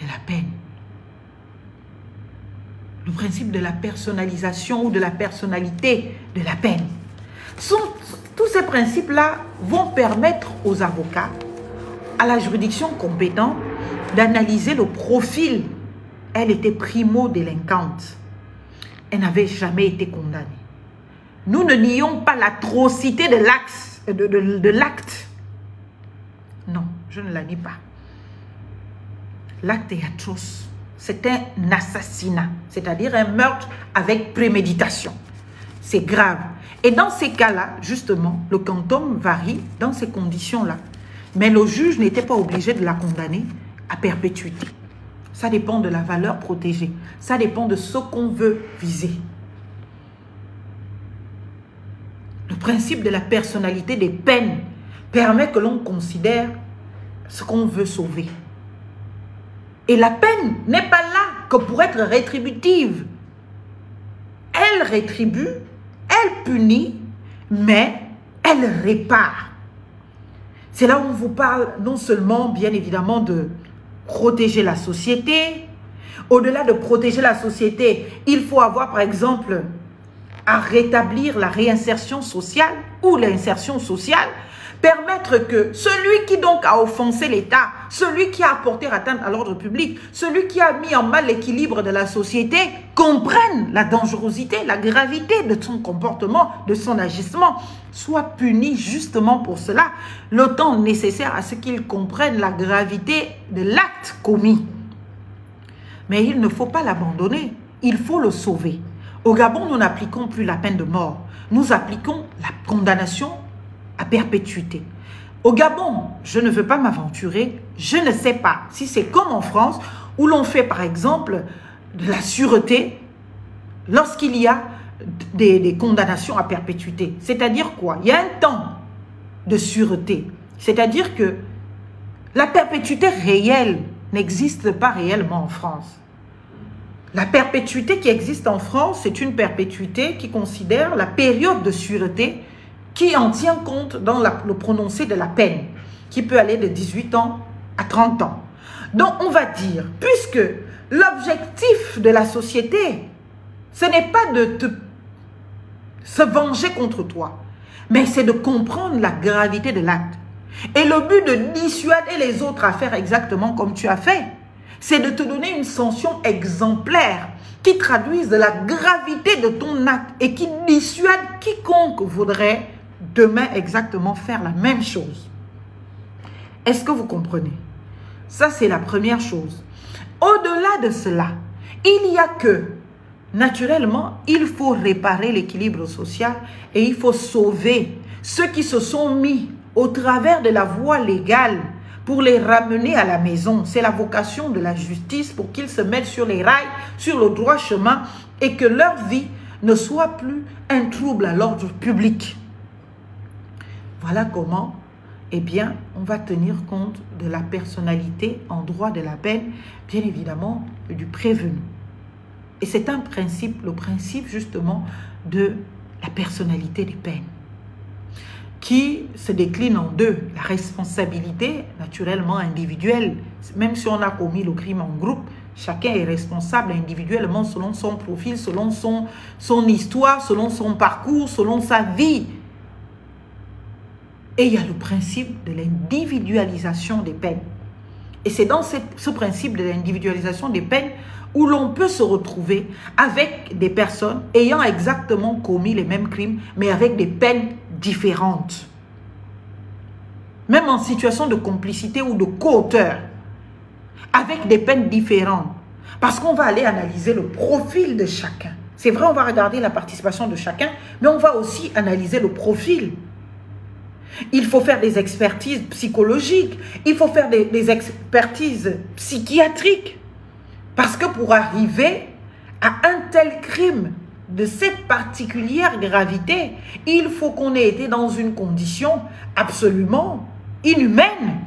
de la peine. Le principe de la personnalisation ou de la personnalité de la peine. Tous ces principes-là vont permettre aux avocats, à la juridiction compétente, d'analyser le profil. Elle était primo-délinquante. Elle n'avait jamais été condamnée. Nous ne nions pas l'atrocité de l'acte. Non, je ne la nie pas. L'acte est atroce. C'est un assassinat, c'est-à-dire un meurtre avec préméditation. C'est grave. Et dans ces cas-là, justement, le quantum varie dans ces conditions-là. Mais le juge n'était pas obligé de la condamner à perpétuité. Ça dépend de la valeur protégée. Ça dépend de ce qu'on veut viser. Le principe de la personnalité des peines permet que l'on considère ce qu'on veut sauver. Et la peine n'est pas là que pour être rétributive. Elle rétribue, elle punit, mais elle répare. C'est là où on vous parle non seulement, bien évidemment, de protéger la société. Au-delà de protéger la société, il faut avoir, par exemple, à rétablir la réinsertion sociale ou l'insertion sociale, permettre que celui qui donc a offensé l'État, celui qui a apporté atteinte à l'ordre public, celui qui a mis en mal l'équilibre de la société, comprenne la dangerosité, la gravité de son comportement, de son agissement, soit puni justement pour cela, le temps nécessaire à ce qu'il comprenne la gravité de l'acte commis. Mais il ne faut pas l'abandonner, il faut le sauver. Au Gabon, nous n'appliquons plus la peine de mort, nous appliquons la condamnation à perpétuité. Au Gabon, je ne veux pas m'aventurer, je ne sais pas si c'est comme en France où l'on fait par exemple de la sûreté lorsqu'il y a des condamnations à perpétuité. C'est-à-dire quoi? Il y a un temps de sûreté. C'est-à-dire que la perpétuité réelle n'existe pas réellement en France. La perpétuité qui existe en France, c'est une perpétuité qui considère la période de sûreté qui en tient compte dans le prononcé de la peine, qui peut aller de 18 ans à 30 ans. Donc, on va dire, puisque l'objectif de la société, ce n'est pas de se venger contre toi, mais c'est de comprendre la gravité de l'acte. Et le but de dissuader les autres à faire exactement comme tu as fait, c'est de te donner une sanction exemplaire qui traduise la gravité de ton acte et qui dissuade quiconque voudrait demain exactement faire la même chose. Est-ce que vous comprenez? Ça, c'est la première chose. Au-delà de cela, il y a que, naturellement, il faut réparer l'équilibre social et il faut sauver ceux qui se sont mis au travers de la voie légale pour les ramener à la maison. C'est la vocation de la justice pour qu'ils se mettent sur les rails, sur le droit chemin et que leur vie ne soit plus un trouble à l'ordre public. Voilà comment, eh bien, on va tenir compte de la personnalité en droit de la peine, bien évidemment, du prévenu. Et c'est un principe, le principe justement de la personnalité des peines, qui se décline en deux. La responsabilité, naturellement individuelle, même si on a commis le crime en groupe, chacun est responsable individuellement selon son profil, selon son histoire, selon son parcours, selon sa vie. Et il y a le principe de l'individualisation des peines. Et c'est dans ce principe de l'individualisation des peines où l'on peut se retrouver avec des personnes ayant exactement commis les mêmes crimes, mais avec des peines différentes. Même en situation de complicité ou de co-auteur, avec des peines différentes. Parce qu'on va aller analyser le profil de chacun. C'est vrai, on va regarder la participation de chacun, mais on va aussi analyser le profil. Il faut faire des expertises psychologiques, il faut faire des expertises psychiatriques. Parce que pour arriver à un tel crime de cette particulière gravité, il faut qu'on ait été dans une condition absolument inhumaine.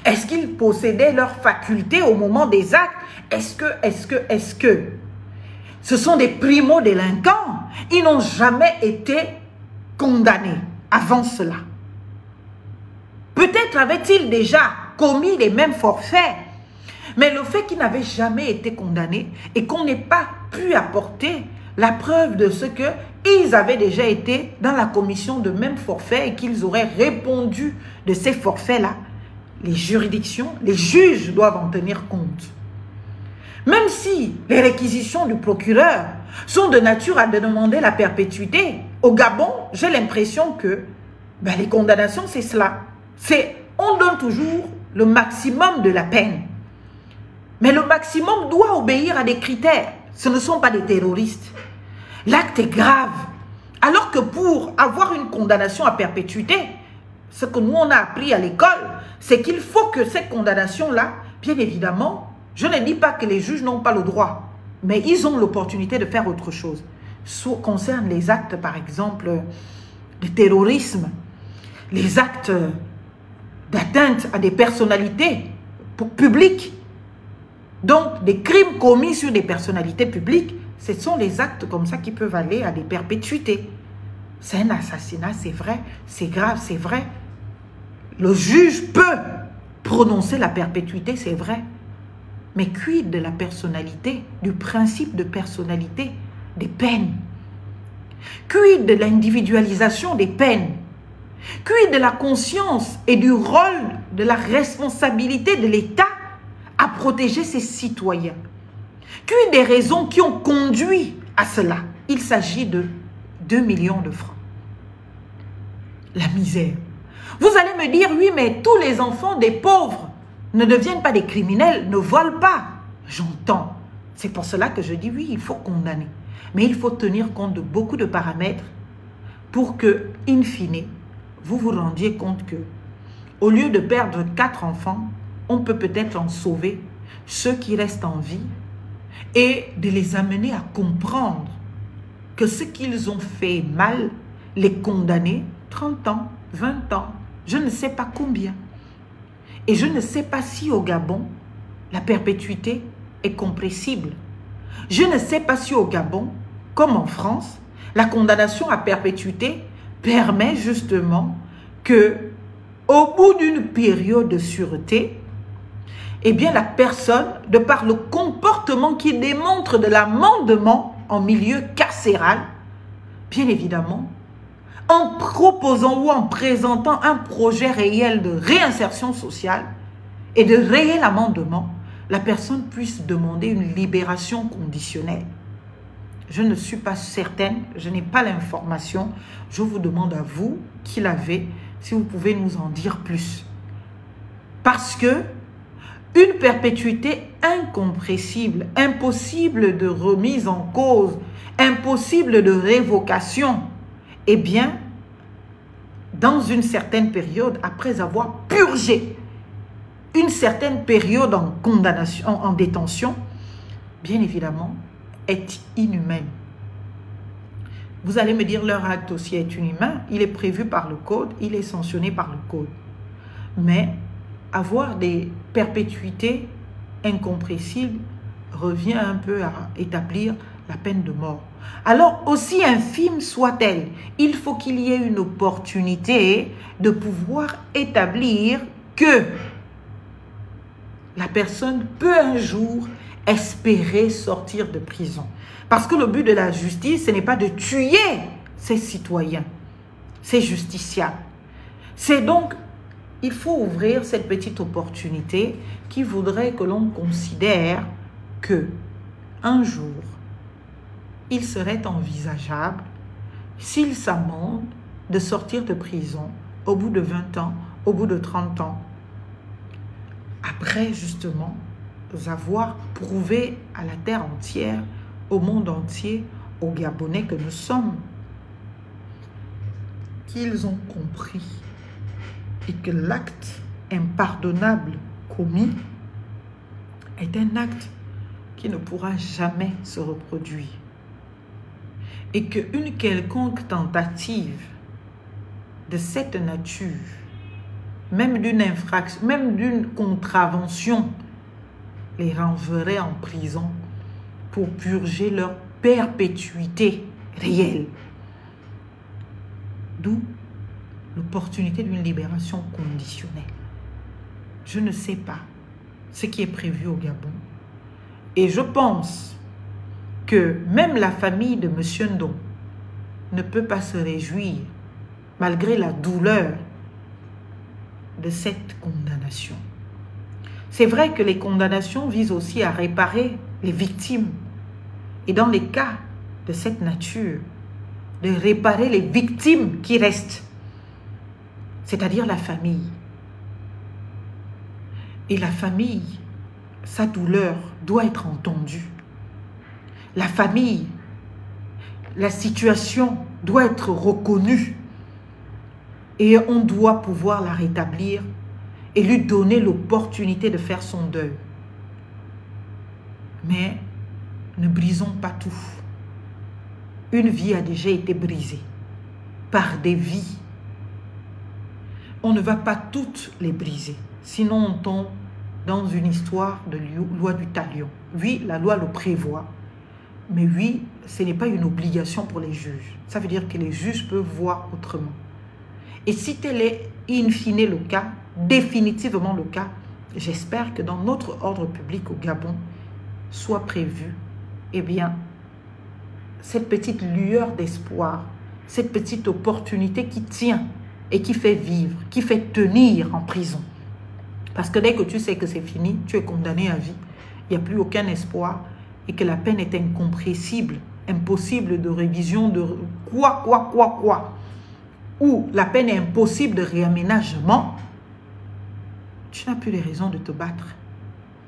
Est-ce qu'ils possédaient leurs facultés au moment des actes? Est-ce que ce sont des primo-délinquants? Ils n'ont jamais été condamnés avant cela. Peut-être avaient-ils déjà commis les mêmes forfaits, mais le fait qu'ils n'avaient jamais été condamnés et qu'on n'ait pas pu apporter la preuve de ce qu'ils avaient déjà été dans la commission de mêmes forfaits et qu'ils auraient répondu de ces forfaits-là, les juridictions, les juges doivent en tenir compte. Même si les réquisitions du procureur sont de nature à demander la perpétuité, au Gabon, j'ai l'impression que les condamnations, c'est cela. On donne toujours le maximum de la peine. Mais le maximum doit obéir à des critères. Ce ne sont pas des terroristes. L'acte est grave. Alors que pour avoir une condamnation à perpétuité, ce que nous on a appris à l'école, c'est qu'il faut que cette condamnation-là, bien évidemment, je ne dis pas que les juges n'ont pas le droit, mais ils ont l'opportunité de faire autre chose. Soit concerne les actes, par exemple, de terrorisme, les actes d'atteinte à des personnalités publiques. Donc, des crimes commis sur des personnalités publiques, ce sont les actes comme ça qui peuvent aller à des perpétuités. C'est un assassinat, c'est vrai, c'est grave, c'est vrai. Le juge peut prononcer la perpétuité, c'est vrai. Mais quid de la personnalité, du principe de personnalité des peines? Quid de l'individualisation des peines? Quid de la conscience et du rôle de la responsabilité de l'État à protéger ses citoyens? Quid des raisons qui ont conduit à cela? Il s'agit de 2 millions de francs. La misère. Vous allez me dire, oui, mais tous les enfants des pauvres ne deviennent pas des criminels, ne volent pas. J'entends. C'est pour cela que je dis, oui, il faut condamner. Mais il faut tenir compte de beaucoup de paramètres pour que, in fine, vous vous rendiez compte que, au lieu de perdre 4 enfants, on peut peut-être en sauver ceux qui restent en vie et de les amener à comprendre que ce qu'ils ont fait mal, les condamner 30 ans, 20 ans, je ne sais pas combien. Et je ne sais pas si au Gabon, la perpétuité est compressible. Je ne sais pas si au Gabon, comme en France, la condamnation à perpétuité permet justement que, au bout d'une période de sûreté, eh bien la personne, de par le comportement qui démontre de l'amendement en milieu carcéral, bien évidemment, en proposant ou en présentant un projet réel de réinsertion sociale et de réel amendement, la personne puisse demander une libération conditionnelle. Je ne suis pas certaine, je n'ai pas l'information. Je vous demande à vous qui l'avez, si vous pouvez nous en dire plus. Parce que une perpétuité incompressible, impossible de remise en cause, impossible de révocation, eh bien, dans une certaine période, après avoir purgé une certaine période en condamnation, en détention, bien évidemment, est inhumaine. Vous allez me dire, leur acte aussi est inhumain, il est prévu par le code, il est sanctionné par le code. Mais avoir des perpétuités incompressibles revient un peu à établir la peine de mort. Alors, aussi infime soit-elle, il faut qu'il y ait une opportunité de pouvoir établir que la personne peut un jour espérer sortir de prison. Parce que le but de la justice, ce n'est pas de tuer ses citoyens, ses justiciables. C'est donc, il faut ouvrir cette petite opportunité qui voudrait que l'on considère que un jour, il serait envisageable, s'il s'amende, de sortir de prison au bout de 20 ans, au bout de 30 ans, après justement avoir prouvé à la terre entière, au monde entier, aux Gabonais que nous sommes, qu'ils ont compris et que l'acte impardonnable commis est un acte qui ne pourra jamais se reproduire. Et qu'une quelconque tentative de cette nature, même d'une infraction, même d'une contravention, les renverrait en prison pour purger leur perpétuité réelle. D'où l'opportunité d'une libération conditionnelle. Je ne sais pas ce qui est prévu au Gabon. Et je pense que même la famille de M. Ndong ne peut pas se réjouir, malgré la douleur de cette condamnation. C'est vrai que les condamnations visent aussi à réparer les victimes. Et dans les cas de cette nature, de réparer les victimes qui restent, c'est-à-dire la famille. Et la famille, sa douleur doit être entendue. La famille, la situation doit être reconnue. Et on doit pouvoir la rétablir et lui donner l'opportunité de faire son deuil. Mais ne brisons pas tout. Une vie a déjà été brisée par des vies. On ne va pas toutes les briser, sinon on tombe dans une histoire de loi du talion. Oui, la loi le prévoit, mais oui, ce n'est pas une obligation pour les juges. Ça veut dire que les juges peuvent voir autrement. Et si tel est in fine le cas, définitivement le cas, j'espère que dans notre ordre public au Gabon soit prévu, eh bien, cette petite lueur d'espoir, cette petite opportunité qui tient et qui fait vivre, qui fait tenir en prison. Parce que dès que tu sais que c'est fini, tu es condamné à vie, il n'y a plus aucun espoir et que la peine est incompressible, impossible de révision, de quoi, ou la peine est impossible de réaménagement, tu n'as plus les raisons de te battre.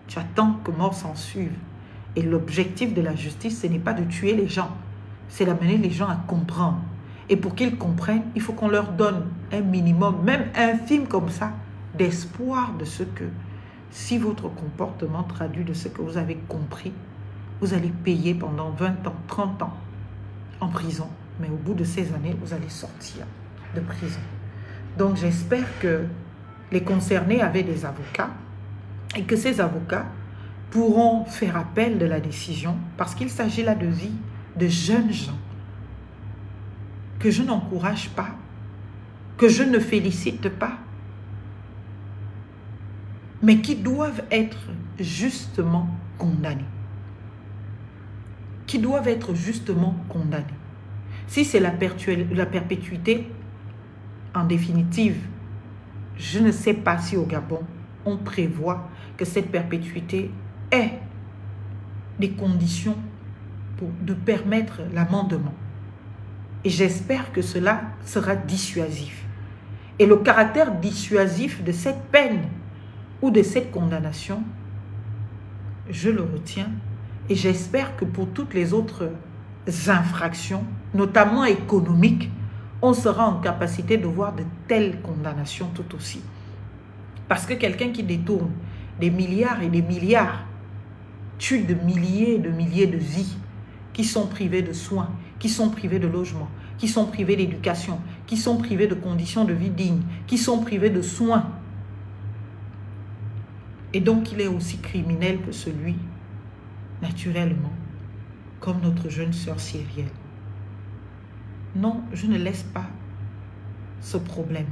Tu attends que mort s'en suive. Et l'objectif de la justice, ce n'est pas de tuer les gens, c'est d'amener les gens à comprendre. Et pour qu'ils comprennent, il faut qu'on leur donne un minimum, même infime comme ça, d'espoir de ce que, si votre comportement traduit de ce que vous avez compris, vous allez payer pendant 20 ans, 30 ans en prison. Mais au bout de ces années, vous allez sortir de prison. Donc, j'espère que les concernés avaient des avocats et que ces avocats pourront faire appel de la décision parce qu'il s'agit là de vie de jeunes gens que je n'encourage pas, que je ne félicite pas, mais qui doivent être justement condamnés. Qui doivent être justement condamnés. Si c'est la perpétuité, en définitive, je ne sais pas si au Gabon, on prévoit que cette perpétuité ait des conditions de permettre l'amendement. Et j'espère que cela sera dissuasif. Et le caractère dissuasif de cette peine ou de cette condamnation, je le retiens. Et j'espère que pour toutes les autres infractions, notamment économiques, on sera en capacité de voir de telles condamnations tout aussi. Parce que quelqu'un qui détourne des milliards et des milliards tue de milliers de vies qui sont privées de soins, qui sont privées de logement, qui sont privées d'éducation, qui sont privées de conditions de vie dignes, qui sont privées de soins. Et donc il est aussi criminel que celui, naturellement, comme notre jeune sœur syrienne. Non, je ne laisse pas ce problème.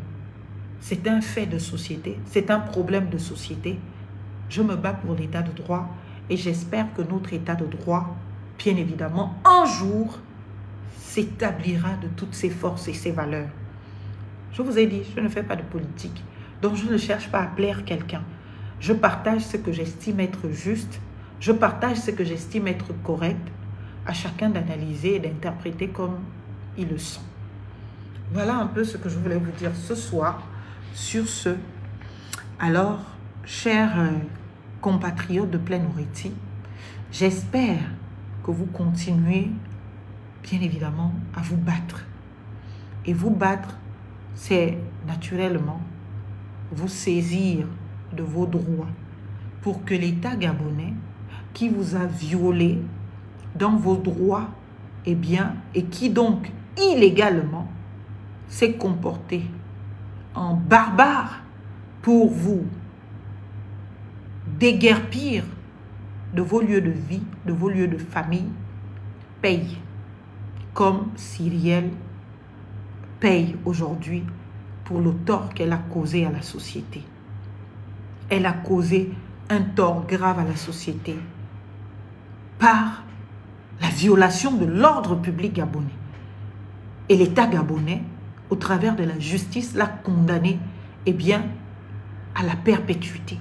C'est un fait de société, c'est un problème de société. Je me bats pour l'état de droit et j'espère que notre état de droit, bien évidemment, un jour, s'établira de toutes ses forces et ses valeurs. Je vous ai dit, je ne fais pas de politique, donc je ne cherche pas à plaire quelqu'un. Je partage ce que j'estime être juste, je partage ce que j'estime être correct, à chacun d'analyser et d'interpréter comme il le sent. Voilà un peu ce que je voulais vous dire ce soir. Sur ce, alors, chers compatriotes de Plaine Oretti, j'espère que vous continuez, bien évidemment, à vous battre. Et vous battre, c'est naturellement vous saisir de vos droits pour que l'État gabonais, qui vous a violé dans vos droits, eh bien, et qui donc illégalement s'est comporté en barbare pour vous déguerpir de vos lieux de vie, de vos lieux de famille, paye comme Cyrielle paye aujourd'hui pour le tort qu'elle a causé à la société. Elle a causé un tort grave à la société par la violation de l'ordre public gabonais. Et l'État gabonais, au travers de la justice, l'a condamné, eh bien, à la perpétuité.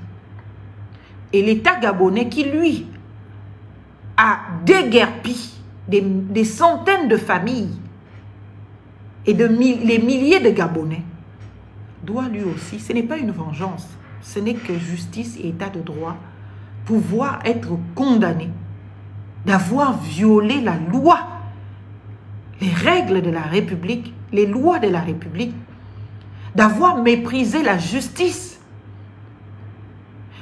Et l'État gabonais qui, lui, a déguerpi des centaines de familles et les milliers de Gabonais, doit lui aussi, ce n'est pas une vengeance, ce n'est que justice et état de droit, pouvoir être condamné d'avoir violé la loi, les règles de la République, les lois de la République, d'avoir méprisé la justice,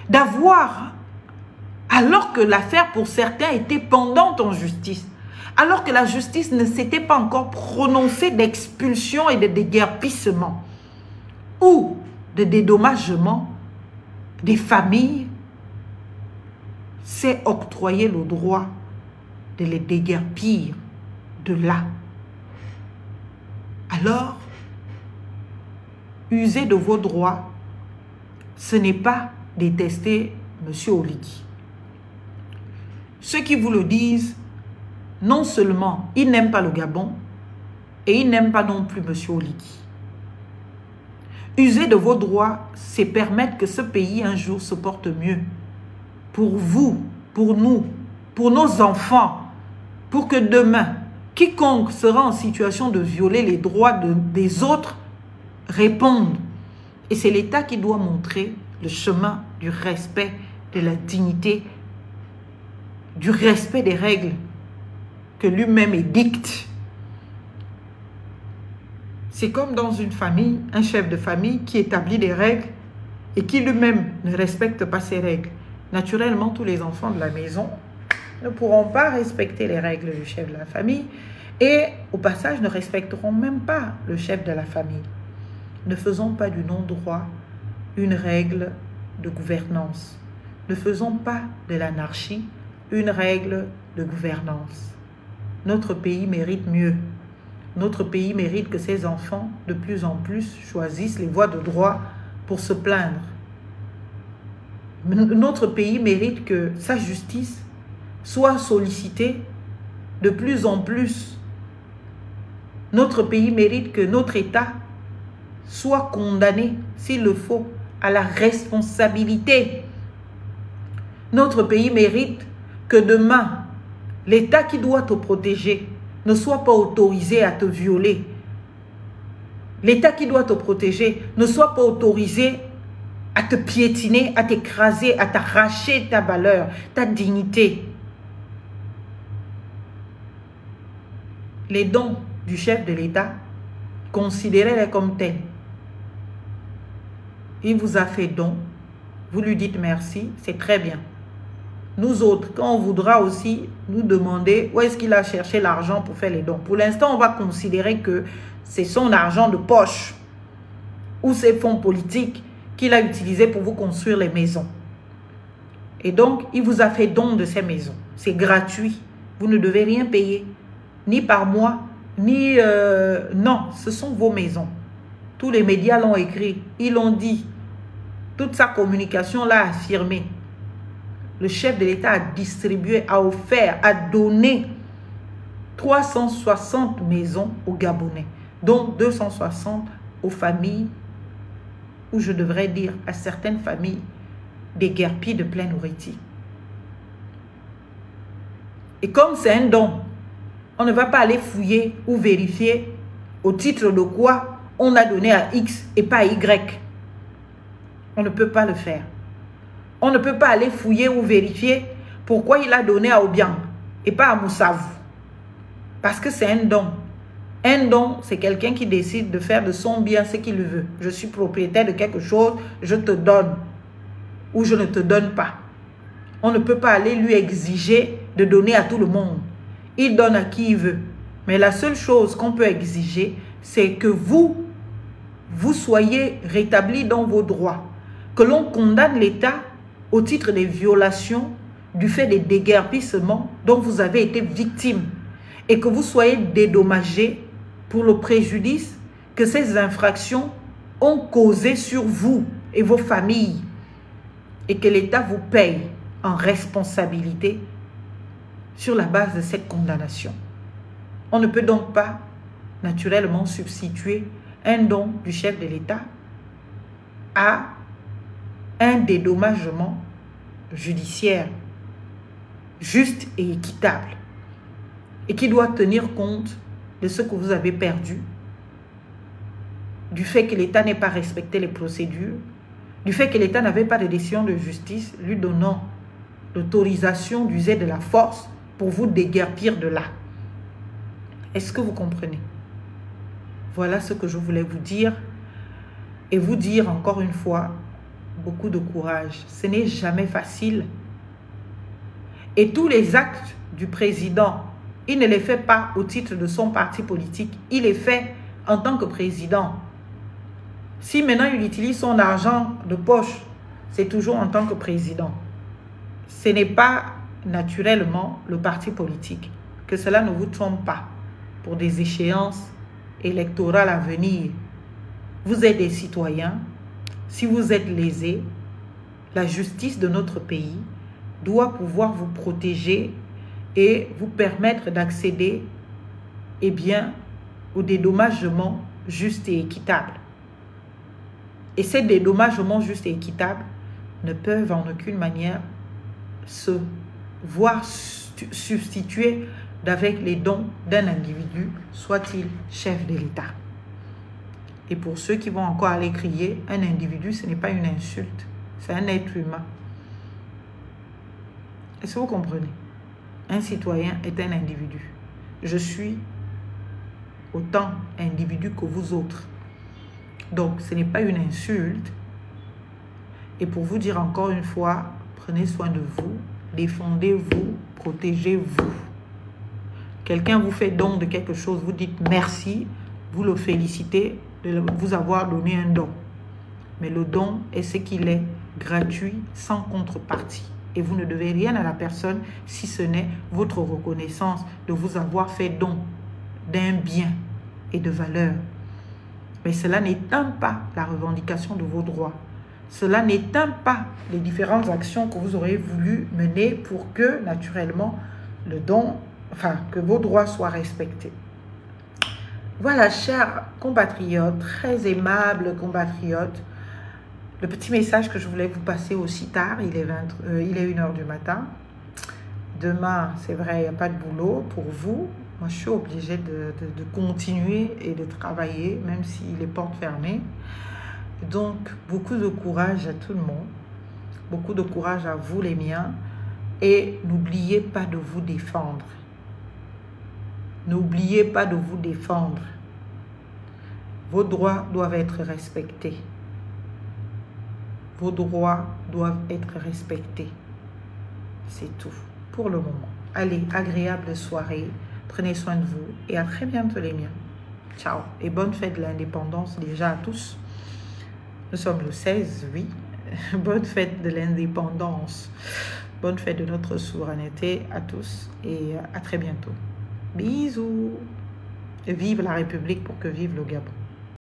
d'avoir, alors que l'affaire pour certains était pendante en justice, alors que la justice ne s'était pas encore prononcée d'expulsion et de déguerpissement ou de dédommagement des familles, s'est octroyé le droit de les déguerpir de là. Alors, user de vos droits, ce n'est pas détester M. Oligui. Ceux qui vous le disent, non seulement ils n'aiment pas le Gabon, et ils n'aiment pas non plus M. Oligui. User de vos droits, c'est permettre que ce pays un jour se porte mieux. Pour vous, pour nous, pour nos enfants, pour que demain, quiconque sera en situation de violer les droits des autres réponde. Et c'est l'État qui doit montrer le chemin du respect, de la dignité, du respect des règles que lui-même édicte. C'est comme dans une famille, un chef de famille qui établit des règles et qui lui-même ne respecte pas ces règles. Naturellement, tous les enfants de la maison ne pourront pas respecter les règles du chef de la famille et au passage ne respecteront même pas le chef de la famille. Ne faisons pas du non-droit une règle de gouvernance. Ne faisons pas de l'anarchie une règle de gouvernance. Notre pays mérite mieux. Notre pays mérite que ses enfants, de plus en plus, choisissent les voies de droit pour se plaindre. Notre pays mérite que sa justice soit sollicitée de plus en plus. Notre pays mérite que notre État soit condamné, s'il le faut, à la responsabilité. Notre pays mérite que demain, l'État qui doit te protéger ne soit pas autorisé à te violer. L'État qui doit te protéger ne soit pas autorisé à te piétiner, à t'écraser, à t'arracher ta valeur, ta dignité. Les dons du chef de l'État, considérez-les comme tels. Il vous a fait don, vous lui dites merci, c'est très bien. Nous autres, quand on voudra aussi nous demander où est-ce qu'il a cherché l'argent pour faire les dons. Pour l'instant, on va considérer que c'est son argent de poche ou ses fonds politiques qu'il a utilisé pour vous construire les maisons. Et donc, il vous a fait don de ces maisons. C'est gratuit. Vous ne devez rien payer, ni par mois, ni... non, ce sont vos maisons. Tous les médias l'ont écrit, ils l'ont dit. Toute sa communication l'a affirmé. Le chef de l'État a distribué, a offert, a donné 360 maisons aux Gabonais, dont 260 aux familles, ou je devrais dire à certaines familles, des guerpilles de pleine nourriture. Et comme c'est un don, on ne va pas aller fouiller ou vérifier au titre de quoi on a donné à X et pas à Y. On ne peut pas le faire. On ne peut pas aller fouiller ou vérifier pourquoi il a donné à Obiang et pas à Moussav. Parce que c'est un don. Un don, c'est quelqu'un qui décide de faire de son bien ce qu'il veut. Je suis propriétaire de quelque chose, je te donne ou je ne te donne pas. On ne peut pas aller lui exiger de donner à tout le monde. Il donne à qui il veut. Mais la seule chose qu'on peut exiger, c'est que vous soyez rétablis dans vos droits. Que l'on condamne l'État au titre des violations du fait des déguerpissements dont vous avez été victime et que vous soyez dédommagés pour le préjudice que ces infractions ont causé sur vous et vos familles et que l'État vous paye en responsabilité sur la base de cette condamnation. On ne peut donc pas naturellement substituer un don du chef de l'État à un dédommagement judiciaire juste et équitable et qui doit tenir compte de ce que vous avez perdu, du fait que l'État n'ait pas respecté les procédures, du fait que l'État n'avait pas de décision de justice lui donnant l'autorisation d'user de la force pour vous déguerpir de là. Est-ce que vous comprenez? Voilà ce que je voulais vous dire et vous dire encore une fois, beaucoup de courage. Ce n'est jamais facile. Et tous les actes du président, il ne les fait pas au titre de son parti politique. Il les fait en tant que président. Si maintenant il utilise son argent de poche, c'est toujours en tant que président. Ce n'est pas naturellement le parti politique. Que cela ne vous trompe pas pour des échéances électorales à venir. Vous êtes des citoyens. Si vous êtes lésés, la justice de notre pays doit pouvoir vous protéger et vous permettre d'accéder au dédommagement juste et équitable. Et ces dédommagements justes et équitables ne peuvent en aucune manière se voir substituer d'avec les dons d'un individu, soit-il chef de l'État. Et pour ceux qui vont encore aller crier, un individu, ce n'est pas une insulte, c'est un être humain. Est-ce que vous comprenez? Un citoyen est un individu. Je suis autant individu que vous autres. Donc, ce n'est pas une insulte. Et pour vous dire encore une fois, prenez soin de vous, Défendez-vous, protégez-vous. Quelqu'un vous fait don de quelque chose, vous dites merci, vous le félicitez de vous avoir donné un don. Mais le don est ce qu'il est, gratuit, sans contrepartie. Et vous ne devez rien à la personne si ce n'est votre reconnaissance de vous avoir fait don d'un bien et de valeur. Mais cela n'éteint pas la revendication de vos droits. Cela n'éteint pas les différentes actions que vous aurez voulu mener pour que, naturellement, le don, que vos droits soient respectés. Voilà, chers compatriotes, très aimables compatriotes, le petit message que je voulais vous passer aussi tard, il est 1h du matin. Demain, c'est vrai, il n'y a pas de boulot pour vous. Moi, je suis obligée de continuer et de travailler, même si les portes fermées. Donc, beaucoup de courage à tout le monde. Beaucoup de courage à vous, les miens. Et n'oubliez pas de vous défendre. N'oubliez pas de vous défendre. Vos droits doivent être respectés. Vos droits doivent être respectés. C'est tout pour le moment. Allez, agréable soirée. Prenez soin de vous et à très bientôt les miens. Ciao et bonne fête de l'indépendance déjà à tous. Nous sommes le 16, oui. Bonne fête de l'indépendance. Bonne fête de notre souveraineté à tous et à très bientôt. Bisous. Vive la République pour que vive le Gabon.